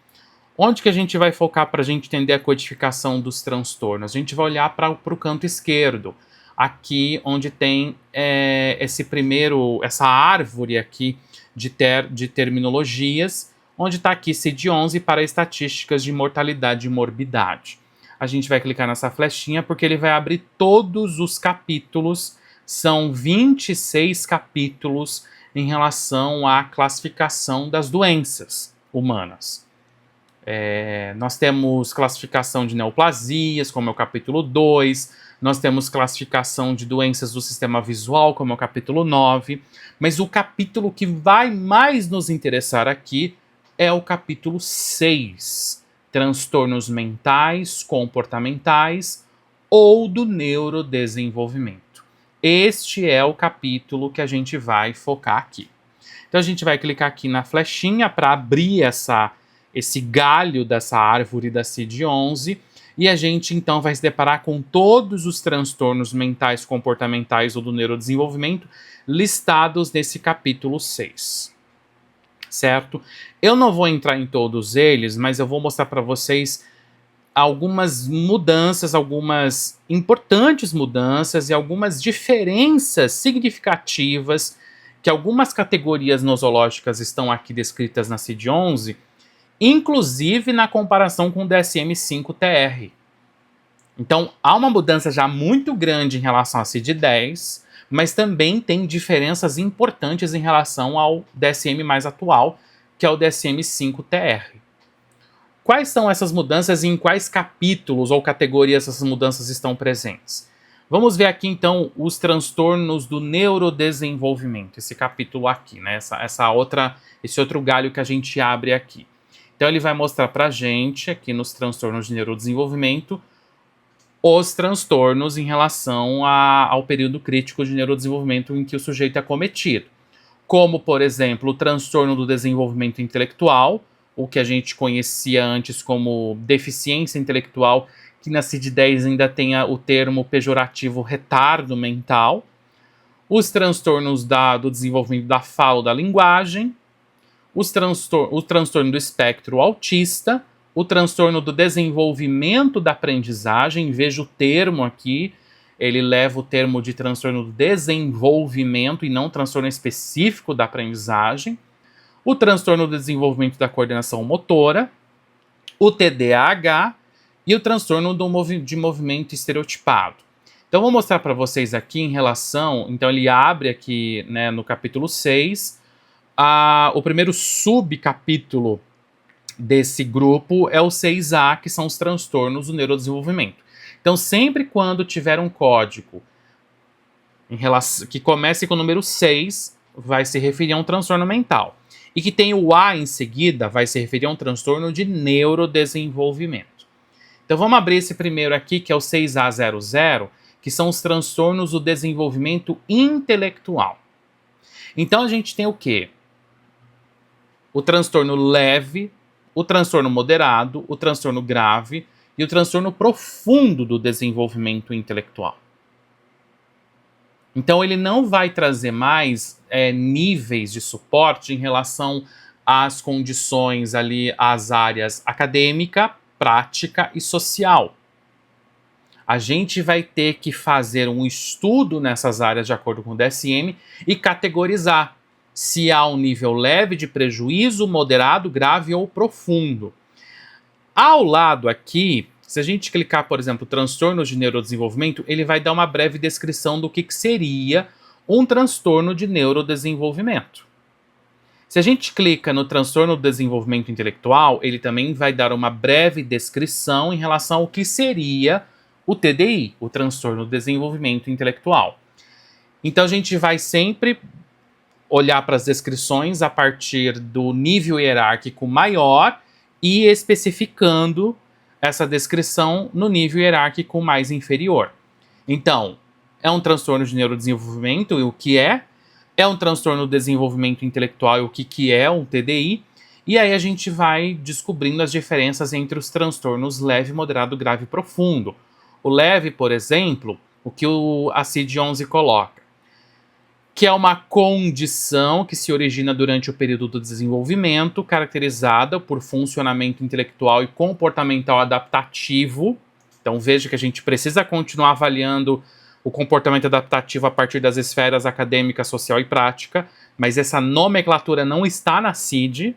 Onde que a gente vai focar para a gente entender a codificação dos transtornos? A gente vai olhar para o canto esquerdo, aqui onde tem essa árvore aqui de terminologias, onde está aqui CID-11 para estatísticas de mortalidade e morbidade. A gente vai clicar nessa flechinha porque ele vai abrir todos os capítulos. São 26 capítulos em relação à classificação das doenças humanas. Nós temos classificação de neoplasias, como é o capítulo 2, nós temos classificação de doenças do sistema visual, como é o capítulo 9, mas o capítulo que vai mais nos interessar aqui é o capítulo 6, transtornos mentais, comportamentais ou do neurodesenvolvimento. Este é o capítulo que a gente vai focar aqui. Então a gente vai clicar aqui na flechinha para abrir esse galho dessa árvore da CID-11, e a gente então vai se deparar com todos os transtornos mentais, comportamentais ou do neurodesenvolvimento listados nesse capítulo 6, certo? Eu não vou entrar em todos eles, mas eu vou mostrar para vocês algumas mudanças, algumas importantes mudanças e algumas diferenças significativas que algumas categorias nosológicas estão aqui descritas na CID-11, inclusive na comparação com o DSM-5-TR. Então, há uma mudança já muito grande em relação à CID-10, mas também tem diferenças importantes em relação ao DSM mais atual, que é o DSM-5-TR. Quais são essas mudanças e em quais capítulos ou categorias essas mudanças estão presentes? Vamos ver aqui então os transtornos do neurodesenvolvimento, esse capítulo aqui, né? Esse outro galho que a gente abre aqui. Então ele vai mostrar pra gente, aqui nos transtornos de neurodesenvolvimento, os transtornos em relação ao período crítico de neurodesenvolvimento em que o sujeito é cometido. Como, por exemplo, o transtorno do desenvolvimento intelectual, o que a gente conhecia antes como deficiência intelectual, que na CID-10 ainda tem o termo pejorativo retardo mental, os transtornos do desenvolvimento da fala ou da linguagem, o transtorno do espectro autista, o transtorno do desenvolvimento da aprendizagem, veja o termo aqui, ele leva o termo de transtorno do desenvolvimento e não transtorno específico da aprendizagem, o transtorno do desenvolvimento da coordenação motora, o TDAH e o transtorno de movimento estereotipado. Então, vou mostrar para vocês aqui em relação... Então, ele abre aqui, né, no capítulo 6, o primeiro subcapítulo desse grupo é o 6A, que são os transtornos do neurodesenvolvimento. Então, sempre quando tiver um código que comece com o número 6, vai se referir a um transtorno mental. E que tem o A em seguida, vai se referir a um transtorno de neurodesenvolvimento. Então vamos abrir esse primeiro aqui, que é o 6A00, que são os transtornos do desenvolvimento intelectual. Então a gente tem o quê? O transtorno leve, o transtorno moderado, o transtorno grave e o transtorno profundo do desenvolvimento intelectual. Então ele não vai trazer mais níveis de suporte em relação às condições ali, às áreas acadêmica, prática e social. A gente vai ter que fazer um estudo nessas áreas de acordo com o DSM e categorizar se há um nível leve de prejuízo, moderado, grave ou profundo. Ao lado aqui, se a gente clicar, por exemplo, transtornos de neurodesenvolvimento, ele vai dar uma breve descrição do que seria um transtorno de neurodesenvolvimento. Se a gente clica no transtorno do desenvolvimento intelectual, ele também vai dar uma breve descrição em relação ao que seria o TDI, o transtorno do desenvolvimento intelectual. Então a gente vai sempre olhar para as descrições a partir do nível hierárquico maior e especificando essa descrição no nível hierárquico mais inferior. Então, é um transtorno de neurodesenvolvimento e o que é? É um transtorno do desenvolvimento intelectual e o que é um TDI? E aí a gente vai descobrindo as diferenças entre os transtornos leve, moderado, grave e profundo. O leve, por exemplo, o que a CID-11 coloca, que é uma condição que se origina durante o período do desenvolvimento, caracterizada por funcionamento intelectual e comportamental adaptativo. Então veja que a gente precisa continuar avaliando o comportamento adaptativo a partir das esferas acadêmica, social e prática, mas essa nomenclatura não está na CID,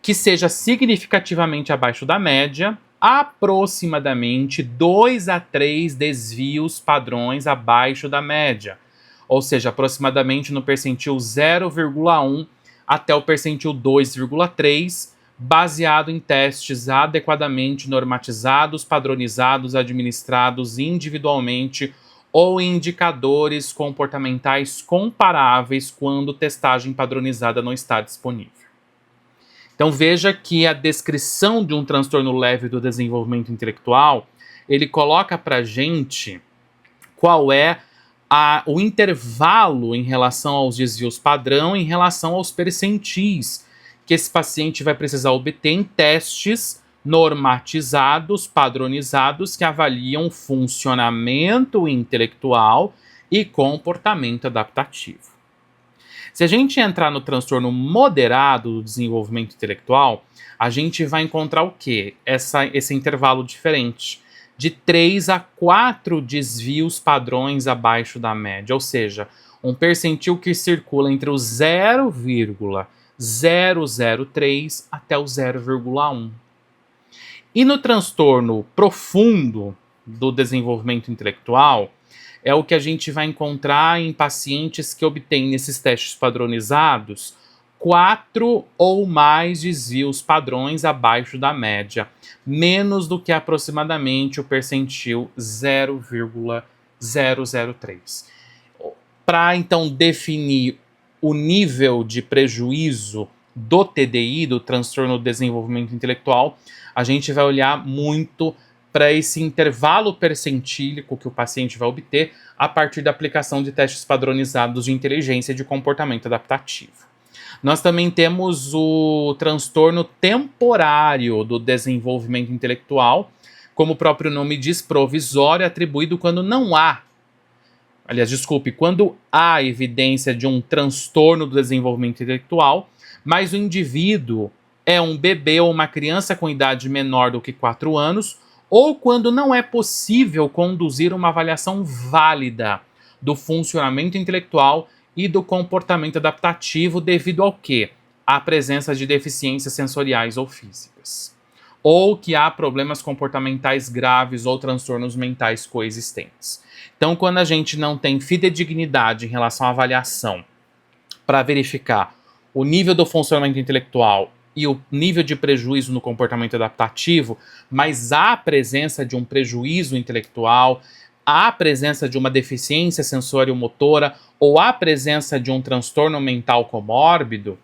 que seja significativamente abaixo da média, aproximadamente 2 a 3 desvios padrões abaixo da média, ou seja, aproximadamente no percentil 0,1 até o percentil 2,3, baseado em testes adequadamente normatizados, padronizados, administrados individualmente ou indicadores comportamentais comparáveis quando testagem padronizada não está disponível. Então veja que a descrição de um transtorno leve do desenvolvimento intelectual, ele coloca pra gente qual é o intervalo em relação aos desvios padrão, em relação aos percentis, que esse paciente vai precisar obter em testes normatizados, padronizados, que avaliam funcionamento intelectual e comportamento adaptativo. Se a gente entrar no transtorno moderado do desenvolvimento intelectual, a gente vai encontrar o quê? Esse intervalo diferente, de 3 a 4 desvios padrões abaixo da média, ou seja, um percentil que circula entre o 0,003 até o 0,1. E no transtorno profundo do desenvolvimento intelectual, é o que a gente vai encontrar em pacientes que obtêm nesses testes padronizados 4 ou mais desvios padrões abaixo da média, menos do que aproximadamente o percentil 0,003. Para então definir o nível de prejuízo do TDI, do transtorno do desenvolvimento intelectual, a gente vai olhar muito para esse intervalo percentílico que o paciente vai obter a partir da aplicação de testes padronizados de inteligência e de comportamento adaptativo. Nós também temos o transtorno temporário do desenvolvimento intelectual, como o próprio nome diz, provisório, atribuído quando não há, quando há evidência de um transtorno do desenvolvimento intelectual, mas o indivíduo é um bebê ou uma criança com idade menor do que 4 anos, ou quando não é possível conduzir uma avaliação válida do funcionamento intelectual e do comportamento adaptativo devido ao quê? À presença de deficiências sensoriais ou físicas. Ou que há problemas comportamentais graves ou transtornos mentais coexistentes. Então, quando a gente não tem fidedignidade em relação à avaliação para verificar o nível do funcionamento intelectual e o nível de prejuízo no comportamento adaptativo, mas há a presença de um prejuízo intelectual, há a presença de uma deficiência sensório-motora ou há a presença de um transtorno mental comórbido,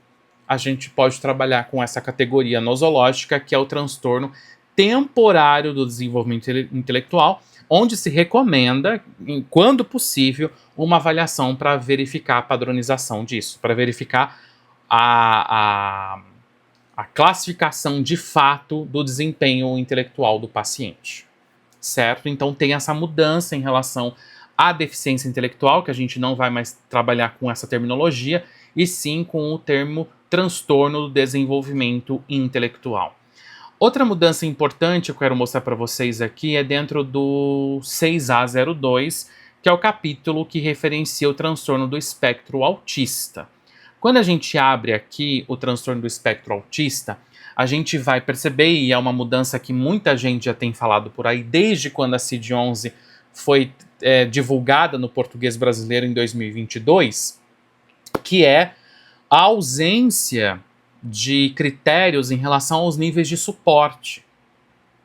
a gente pode trabalhar com essa categoria nosológica, que é o transtorno temporário do desenvolvimento intelectual, onde se recomenda, quando possível, uma avaliação para verificar a padronização disso, para verificar a classificação de fato do desempenho intelectual do paciente, certo? Então tem essa mudança em relação à deficiência intelectual, que a gente não vai mais trabalhar com essa terminologia, e sim com o termo transtorno do desenvolvimento intelectual. Outra mudança importante que eu quero mostrar para vocês aqui é dentro do 6A02, que é o capítulo que referencia o transtorno do espectro autista. Quando a gente abre aqui o transtorno do espectro autista, a gente vai perceber, e é uma mudança que muita gente já tem falado por aí, desde quando a CID-11 foi divulgada no português brasileiro em 2022, que é a ausência de critérios em relação aos níveis de suporte.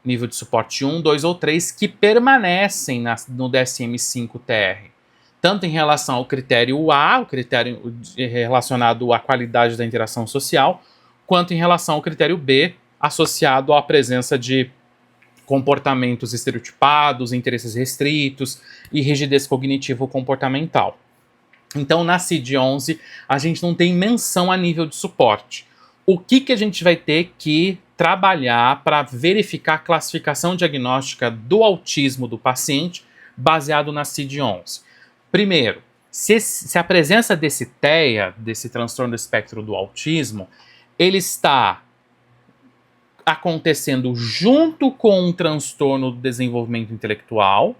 Nível de suporte 1, 2 ou 3, que permanecem no DSM-5-TR. Tanto em relação ao critério A, o critério relacionado à qualidade da interação social, quanto em relação ao critério B, associado à presença de comportamentos estereotipados, interesses restritos e rigidez cognitivo-comportamental. Então, na CID-11, a gente não tem menção a nível de suporte. O que a gente vai ter que trabalhar para verificar a classificação diagnóstica do autismo do paciente baseado na CID-11? Primeiro, se a presença desse TEA, desse transtorno do espectro do autismo, ele está acontecendo junto com um transtorno do desenvolvimento intelectual,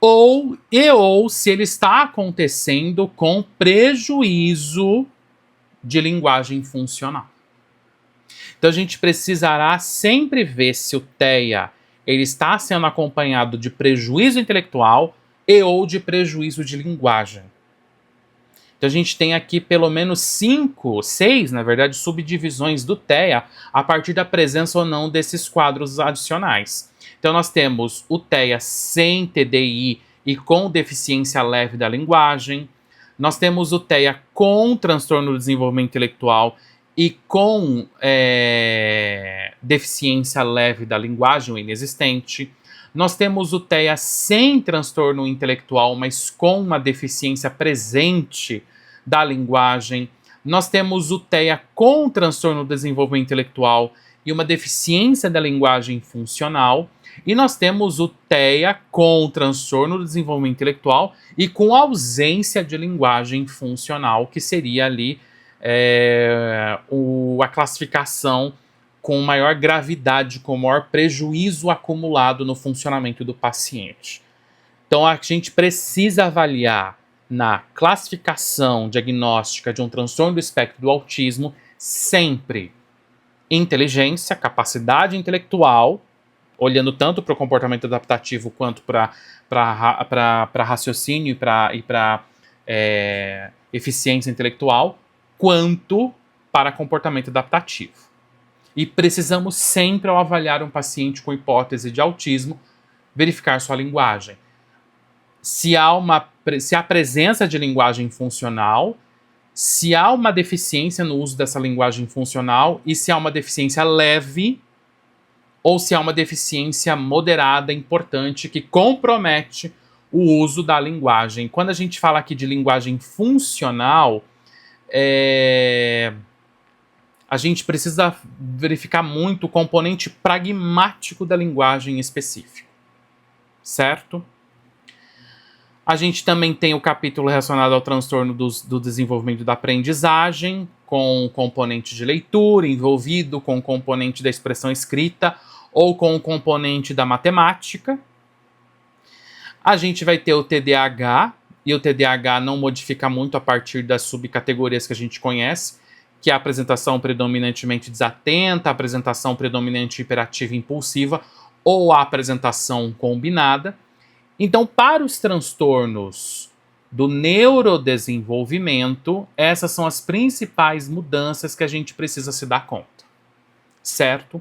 ou se ele está acontecendo com prejuízo de linguagem funcional. Então a gente precisará sempre ver se o TEA ele está sendo acompanhado de prejuízo intelectual ou de prejuízo de linguagem. Então a gente tem aqui pelo menos 6, na verdade, subdivisões do TEA a partir da presença ou não desses quadros adicionais. Então nós temos o TEA sem TDI e com deficiência leve da linguagem. Nós temos o TEA com transtorno do desenvolvimento intelectual e com deficiência leve da linguagem ou inexistente. Nós temos o TEA sem transtorno intelectual, mas com uma deficiência presente da linguagem. Nós temos o TEA com transtorno do desenvolvimento intelectual e uma deficiência da linguagem funcional. E nós temos o TEA com transtorno do desenvolvimento intelectual e com ausência de linguagem funcional, que seria ali a classificação com maior gravidade, com maior prejuízo acumulado no funcionamento do paciente. Então a gente precisa avaliar na classificação diagnóstica de um transtorno do espectro do autismo sempre inteligência, capacidade intelectual, olhando tanto para o comportamento adaptativo quanto para raciocínio e para eficiência intelectual, quanto para comportamento adaptativo. E precisamos sempre, ao avaliar um paciente com hipótese de autismo, verificar sua linguagem. Se há presença de linguagem funcional, se há uma deficiência no uso dessa linguagem funcional e se há uma deficiência leve ou se há uma deficiência moderada importante que compromete o uso da linguagem. Quando a gente fala aqui de linguagem funcional, a gente precisa verificar muito o componente pragmático da linguagem específico, certo? A gente também tem o capítulo relacionado ao transtorno do desenvolvimento da aprendizagem, com o componente de leitura envolvido, com o componente da expressão escrita ou com o componente da matemática. A gente vai ter o TDAH, e o TDAH não modifica muito a partir das subcategorias que a gente conhece, que é a apresentação predominantemente desatenta, a apresentação predominante hiperativa e impulsiva ou a apresentação combinada. Então, para os transtornos do neurodesenvolvimento, essas são as principais mudanças que a gente precisa se dar conta, certo?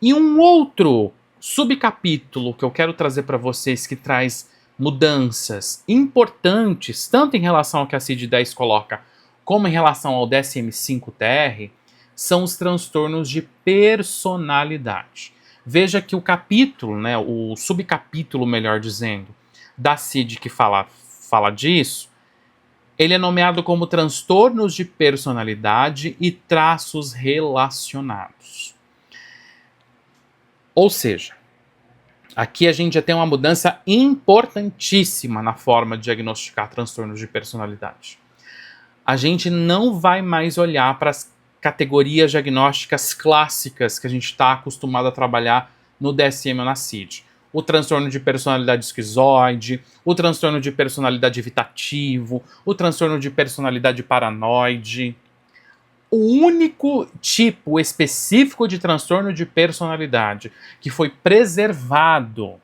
E um outro subcapítulo que eu quero trazer para vocês que traz mudanças importantes, tanto em relação ao que a CID-10 coloca, como em relação ao DSM-5-TR, são os transtornos de personalidade. Veja que o capítulo, né, o subcapítulo, melhor dizendo, da CID que fala disso, ele é nomeado como transtornos de personalidade e traços relacionados. Ou seja, aqui a gente já tem uma mudança importantíssima na forma de diagnosticar transtornos de personalidade. A gente não vai mais olhar para as categorias diagnósticas clássicas que a gente está acostumado a trabalhar no DSM ou na CID. O transtorno de personalidade esquizoide, o transtorno de personalidade evitativo, o transtorno de personalidade paranoide. O único tipo específico de transtorno de personalidade que foi preservado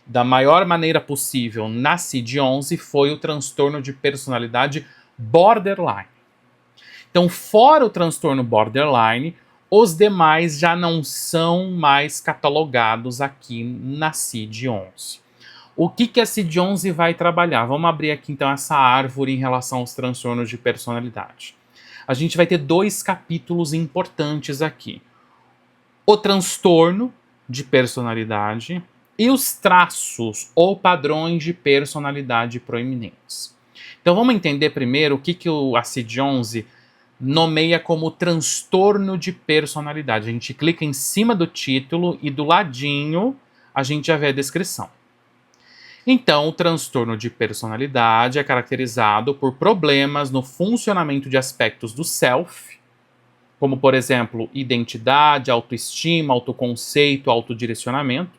da maior maneira possível na CID-11 foi o transtorno de personalidade borderline. Então, fora o transtorno borderline, os demais já não são mais catalogados aqui na CID-11. O que a CID-11 vai trabalhar? Vamos abrir aqui então essa árvore em relação aos transtornos de personalidade. A gente vai ter 2 capítulos importantes aqui. O transtorno de personalidade e os traços ou padrões de personalidade proeminentes. Então vamos entender primeiro o que a CID-11 nomeia como transtorno de personalidade. A gente clica em cima do título e do ladinho a gente já vê a descrição. Então, o transtorno de personalidade é caracterizado por problemas no funcionamento de aspectos do self, como, por exemplo, identidade, autoestima, autoconceito, autodirecionamento,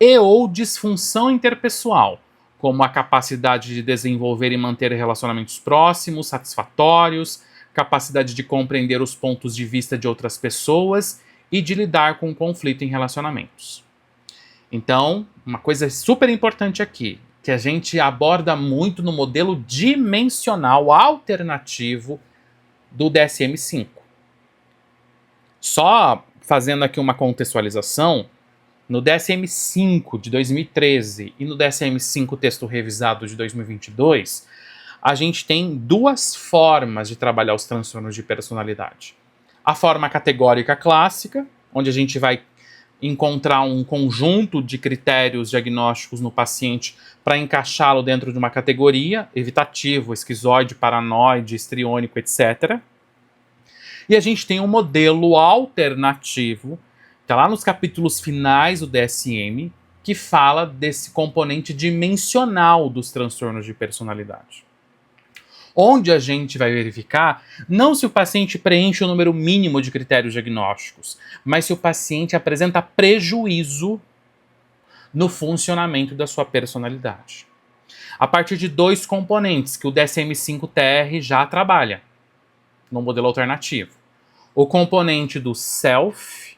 e ou disfunção interpessoal, como a capacidade de desenvolver e manter relacionamentos próximos, satisfatórios, capacidade de compreender os pontos de vista de outras pessoas e de lidar com o conflito em relacionamentos. Então, uma coisa super importante aqui, que a gente aborda muito no modelo dimensional alternativo do DSM-5. Só fazendo aqui uma contextualização, no DSM-5 de 2013 e no DSM-5 texto revisado de 2022, a gente tem 2 formas de trabalhar os transtornos de personalidade. A forma categórica clássica, onde a gente vai encontrar um conjunto de critérios diagnósticos no paciente para encaixá-lo dentro de uma categoria, evitativo, esquizoide, paranoide, histriônico, etc. E a gente tem um modelo alternativo, está lá nos capítulos finais do DSM, que fala desse componente dimensional dos transtornos de personalidade. Onde a gente vai verificar não se o paciente preenche o número mínimo de critérios diagnósticos, mas se o paciente apresenta prejuízo no funcionamento da sua personalidade. A partir de 2 componentes que o DSM-5-TR já trabalha no modelo alternativo. O componente do self,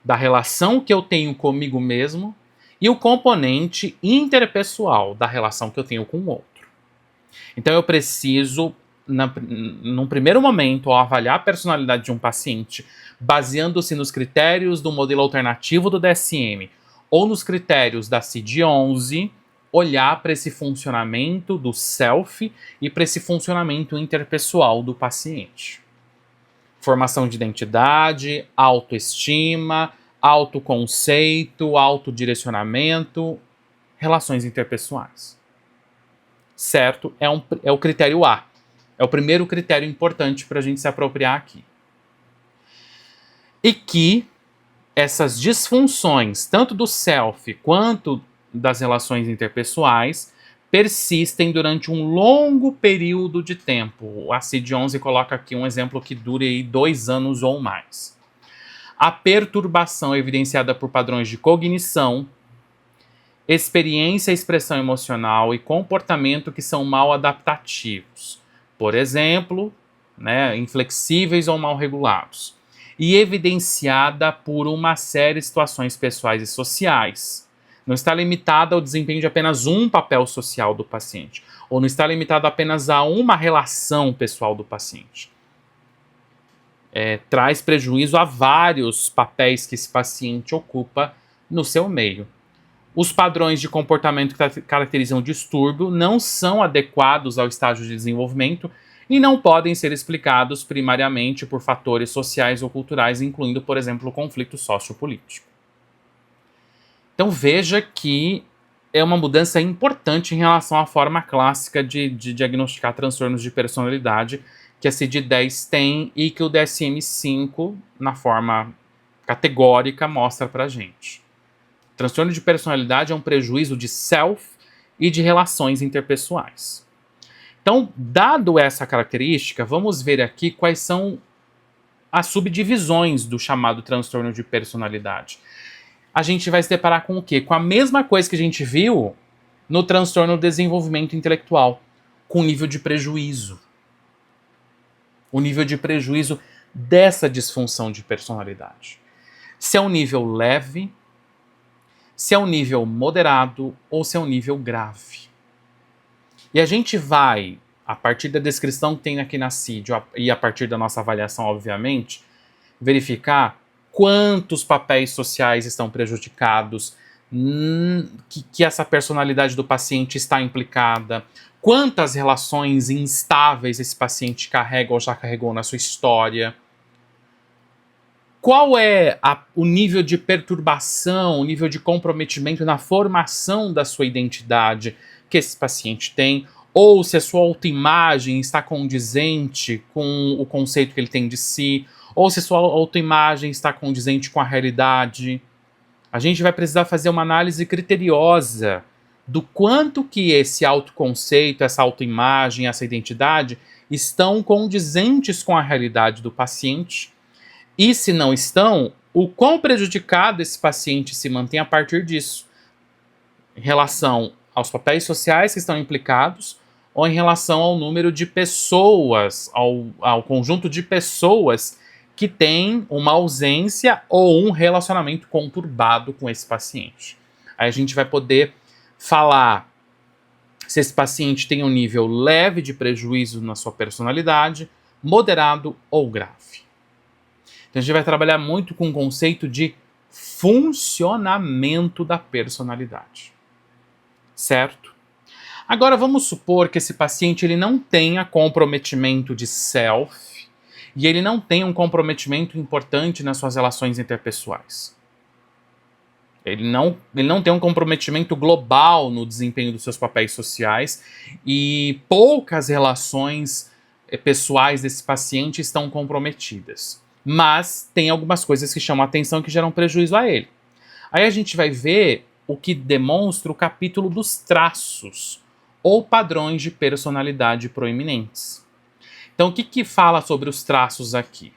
da relação que eu tenho comigo mesmo, e o componente interpessoal, da relação que eu tenho com o outro. Então eu preciso, num primeiro momento, ao avaliar a personalidade de um paciente, baseando-se nos critérios do modelo alternativo do DSM ou nos critérios da CID-11, olhar para esse funcionamento do self e para esse funcionamento interpessoal do paciente. Formação de identidade, autoestima, autoconceito, autodirecionamento, relações interpessoais. Certo? É o critério A. É o primeiro critério importante para a gente se apropriar aqui. E que essas disfunções, tanto do self quanto das relações interpessoais, persistem durante um longo período de tempo. A CID-11 coloca aqui um exemplo que dure 2 anos ou mais. A perturbação é evidenciada por padrões de cognição, experiência e expressão emocional e comportamento que são mal adaptativos. Por exemplo, inflexíveis ou mal regulados. E evidenciada por uma série de situações pessoais e sociais. Não está limitada ao desempenho de apenas um papel social do paciente, ou não está limitado apenas a uma relação pessoal do paciente. Traz prejuízo a vários papéis que esse paciente ocupa no seu meio. Os padrões de comportamento que caracterizam o distúrbio não são adequados ao estágio de desenvolvimento e não podem ser explicados primariamente por fatores sociais ou culturais, incluindo, por exemplo, o conflito sociopolítico. Então veja que é uma mudança importante em relação à forma clássica de diagnosticar transtornos de personalidade que a CID-10 tem e que o DSM-5, na forma categórica, mostra pra gente. Transtorno de personalidade é um prejuízo de self e de relações interpessoais. Então, dado essa característica, vamos ver aqui quais são as subdivisões do chamado transtorno de personalidade. A gente vai se deparar com o quê? Com a mesma coisa que a gente viu no transtorno do desenvolvimento intelectual, com nível de prejuízo. O nível de prejuízo dessa disfunção de personalidade. Se é um nível leve, se é um nível moderado ou se é um nível grave. E a gente vai, a partir da descrição que tem aqui na CID e a partir da nossa avaliação, obviamente, verificar quantos papéis sociais estão prejudicados, que essa personalidade do paciente está implicada, quantas relações instáveis esse paciente carrega ou já carregou na sua história. Qual é o nível de perturbação, o nível de comprometimento na formação da sua identidade que esse paciente tem, ou se a sua autoimagem está condizente com o conceito que ele tem de si, ou se a sua autoimagem está condizente com a realidade. A gente vai precisar fazer uma análise criteriosa do quanto que esse autoconceito, essa autoimagem, essa identidade estão condizentes com a realidade do paciente. E se não estão, o quão prejudicado esse paciente se mantém a partir disso, em relação aos papéis sociais que estão implicados, ou em relação ao número de pessoas, ao conjunto de pessoas que tem uma ausência ou um relacionamento conturbado com esse paciente. Aí a gente vai poder falar se esse paciente tem um nível leve de prejuízo na sua personalidade, moderado ou grave. Então a gente vai trabalhar muito com o conceito de funcionamento da personalidade. Certo? Agora vamos supor que esse paciente ele não tenha comprometimento de self e ele não tenha um comprometimento importante nas suas relações interpessoais. Ele não tem um comprometimento global no desempenho dos seus papéis sociais e poucas relações pessoais desse paciente estão comprometidas. Mas tem algumas coisas que chamam a atenção que geram prejuízo a ele. Aí a gente vai ver o que demonstra o capítulo dos traços ou padrões de personalidade proeminentes. Então, o que fala sobre os traços aqui?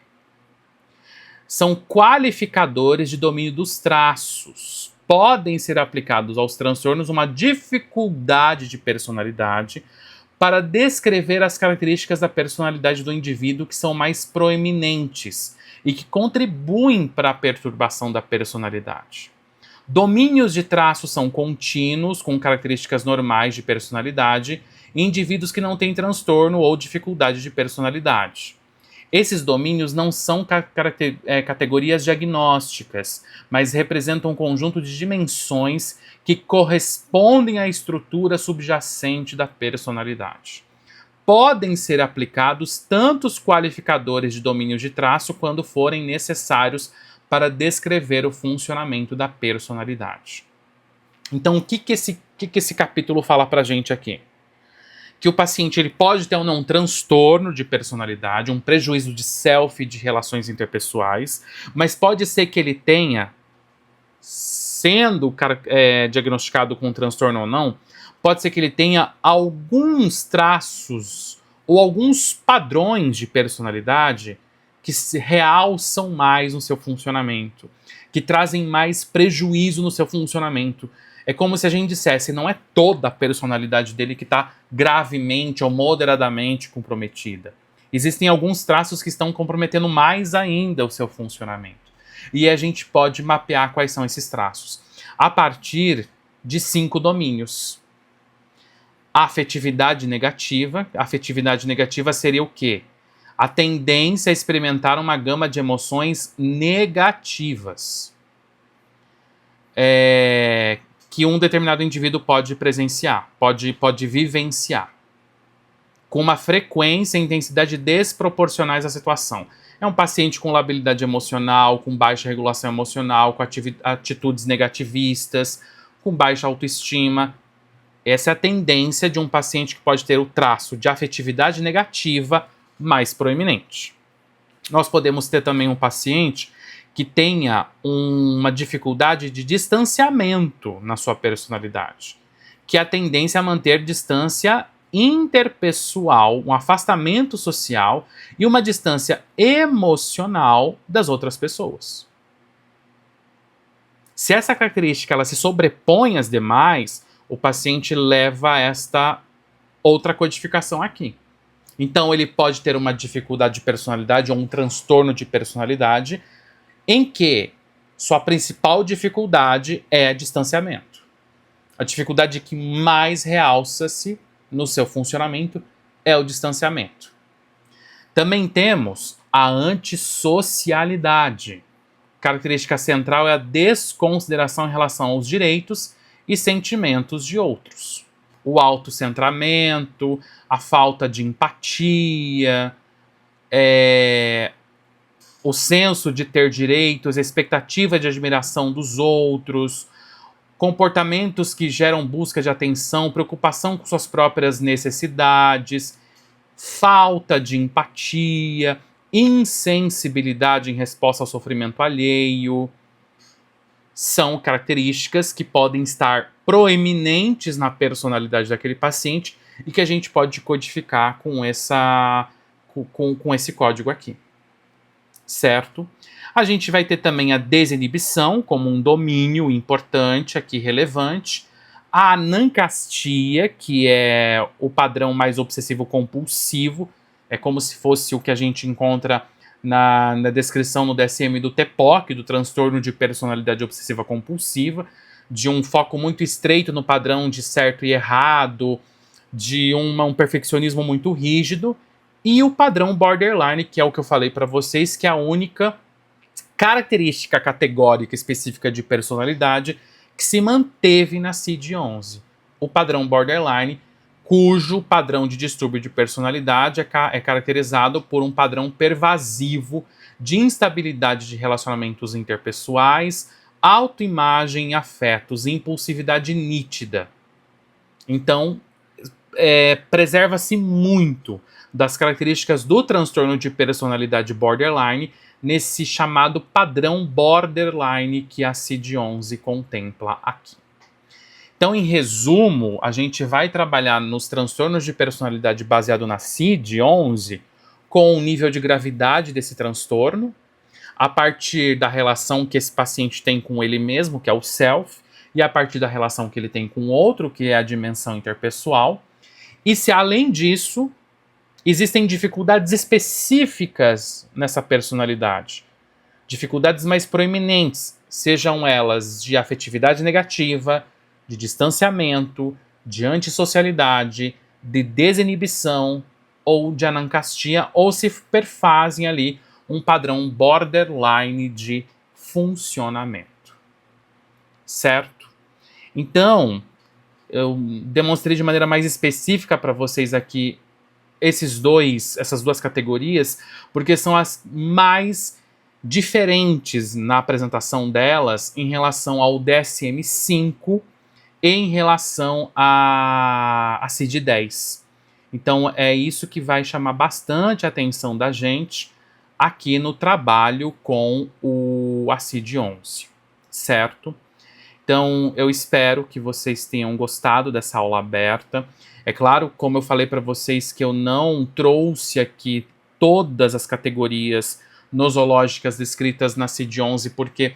São qualificadores de domínio dos traços. Podem ser aplicados aos transtornos uma dificuldade de personalidade para descrever as características da personalidade do indivíduo que são mais proeminentes e que contribuem para a perturbação da personalidade. Domínios de traços são contínuos, com características normais de personalidade, em indivíduos que não têm transtorno ou dificuldade de personalidade. Esses domínios não são categorias diagnósticas, mas representam um conjunto de dimensões que correspondem à estrutura subjacente da personalidade. Podem ser aplicados tantos qualificadores de domínio de traço quando forem necessários para descrever o funcionamento da personalidade. Então, o que esse capítulo fala pra gente aqui? Que o paciente ele pode ter ou não um transtorno de personalidade, um prejuízo de self, de relações interpessoais, mas pode ser que ele tenha, sendo diagnosticado com um transtorno ou não, pode ser que ele tenha alguns traços ou alguns padrões de personalidade que se realçam mais no seu funcionamento, que trazem mais prejuízo no seu funcionamento. É como se a gente dissesse, não é toda a personalidade dele que está gravemente ou moderadamente comprometida. Existem alguns traços que estão comprometendo mais ainda o seu funcionamento. E a gente pode mapear quais são esses traços a partir de 5 domínios. A afetividade negativa. A afetividade negativa seria o quê? A tendência a experimentar uma gama de emoções negativas. Que um determinado indivíduo pode presenciar, pode vivenciar, com uma frequência e intensidade desproporcionais à situação. É um paciente com labilidade emocional, com baixa regulação emocional, com atitudes negativistas, com baixa autoestima. Essa é a tendência de um paciente que pode ter o traço de afetividade negativa mais proeminente. Nós podemos ter também um paciente que tenha uma dificuldade de distanciamento na sua personalidade, que é a tendência a manter distância interpessoal, um afastamento social e uma distância emocional das outras pessoas. Se essa característica ela se sobrepõe às demais, o paciente leva a esta outra codificação aqui. Então ele pode ter uma dificuldade de personalidade ou um transtorno de personalidade em que sua principal dificuldade é distanciamento. A dificuldade que mais realça-se no seu funcionamento é o distanciamento. Também temos a antissocialidade. Característica central é a desconsideração em relação aos direitos e sentimentos de outros. O autocentramento, a falta de empatia, o senso de ter direitos, a expectativa de admiração dos outros, comportamentos que geram busca de atenção, preocupação com suas próprias necessidades, falta de empatia, insensibilidade em resposta ao sofrimento alheio. São características que podem estar proeminentes na personalidade daquele paciente e que a gente pode codificar com esse código aqui. Certo? A gente vai ter também a desinibição como um domínio importante aqui, relevante. A anancastia, que é o padrão mais obsessivo-compulsivo, é como se fosse o que a gente encontra na descrição no DSM do TEPOC, do transtorno de personalidade obsessiva-compulsiva, de um foco muito estreito no padrão de certo e errado, de um perfeccionismo muito rígido, e o padrão borderline, que é o que eu falei para vocês, que é a única característica categórica específica de personalidade que se manteve na CID-11. O padrão borderline, cujo padrão de distúrbio de personalidade é caracterizado por um padrão pervasivo de instabilidade de relacionamentos interpessoais, autoimagem, afetos, impulsividade nítida. Então, preserva-se muito das características do transtorno de personalidade borderline nesse chamado padrão borderline que a CID-11 contempla aqui. Então, em resumo, a gente vai trabalhar nos transtornos de personalidade baseado na CID-11 com o nível de gravidade desse transtorno, a partir da relação que esse paciente tem com ele mesmo, que é o self, e a partir da relação que ele tem com o outro, que é a dimensão interpessoal. E se, além disso, existem dificuldades específicas nessa personalidade, dificuldades mais proeminentes, sejam elas de afetividade negativa, de distanciamento, de antissocialidade, de desinibição ou de anancastia, ou se perfazem ali um padrão borderline de funcionamento. Certo? Então, eu demonstrei de maneira mais específica para vocês aqui essas duas categorias, porque são as mais diferentes na apresentação delas em relação ao DSM-5 e em relação à CID-10. Então é isso que vai chamar bastante a atenção da gente aqui no trabalho com a CID-11, certo? Então, eu espero que vocês tenham gostado dessa aula aberta. É claro, como eu falei para vocês, que eu não trouxe aqui todas as categorias nosológicas descritas na CID-11, porque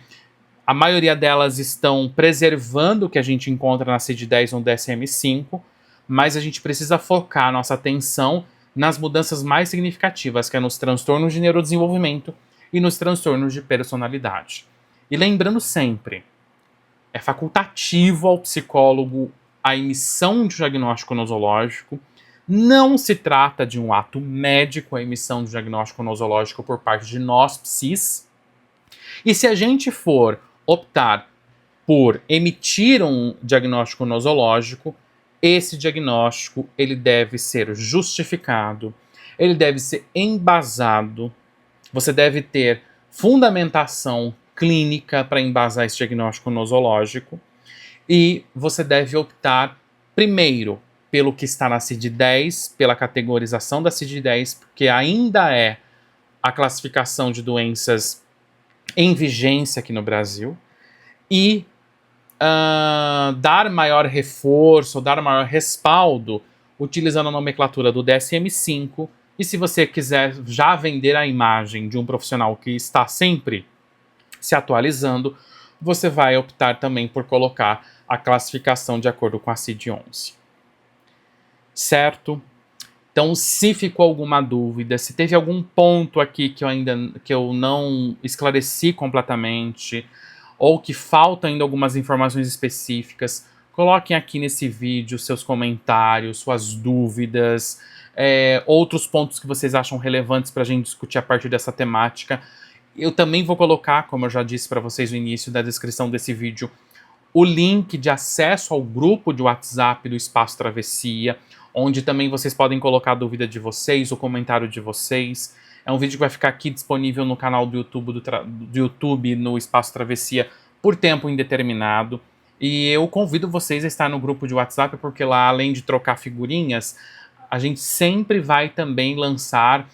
a maioria delas estão preservando o que a gente encontra na CID-10 ou no DSM-5, mas a gente precisa focar nossa atenção nas mudanças mais significativas, que é nos transtornos de neurodesenvolvimento e nos transtornos de personalidade. E lembrando sempre, é facultativo ao psicólogo a emissão de um diagnóstico nosológico. Não se trata de um ato médico a emissão de um diagnóstico nosológico por parte de nós, psis. E se a gente for optar por emitir um diagnóstico nosológico, esse diagnóstico ele deve ser justificado, ele deve ser embasado, você deve ter fundamentação clínica para embasar esse diagnóstico nosológico, e você deve optar primeiro pelo que está na CID-10, pela categorização da CID-10, porque ainda é a classificação de doenças em vigência aqui no Brasil, e dar maior reforço, dar maior respaldo utilizando a nomenclatura do DSM-5, e se você quiser já vender a imagem de um profissional que está sempre se atualizando, você vai optar também por colocar a classificação de acordo com a CID-11. Certo? Então, se ficou alguma dúvida, se teve algum ponto aqui que eu não esclareci completamente, ou que faltam ainda algumas informações específicas, coloquem aqui nesse vídeo seus comentários, suas dúvidas, outros pontos que vocês acham relevantes para a gente discutir a partir dessa temática. Eu também vou colocar, como eu já disse para vocês no início da descrição desse vídeo, o link de acesso ao grupo de WhatsApp do Espaço Travessia, onde também vocês podem colocar a dúvida de vocês, o comentário de vocês. É um vídeo que vai ficar aqui disponível no canal do YouTube, no Espaço Travessia, por tempo indeterminado. E eu convido vocês a estar no grupo de WhatsApp, porque lá, além de trocar figurinhas, a gente sempre vai também lançar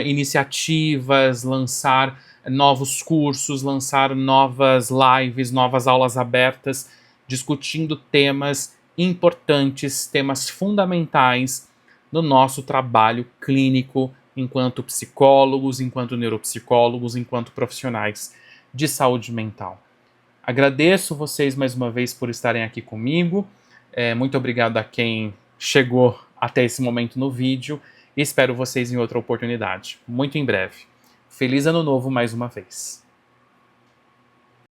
iniciativas, lançar novos cursos, lançar novas lives, novas aulas abertas, discutindo temas importantes, temas fundamentais no nosso trabalho clínico enquanto psicólogos, enquanto neuropsicólogos, enquanto profissionais de saúde mental. Agradeço vocês mais uma vez por estarem aqui comigo. Muito obrigado a quem chegou até esse momento no vídeo e espero vocês em outra oportunidade, muito em breve. Feliz Ano Novo mais uma vez.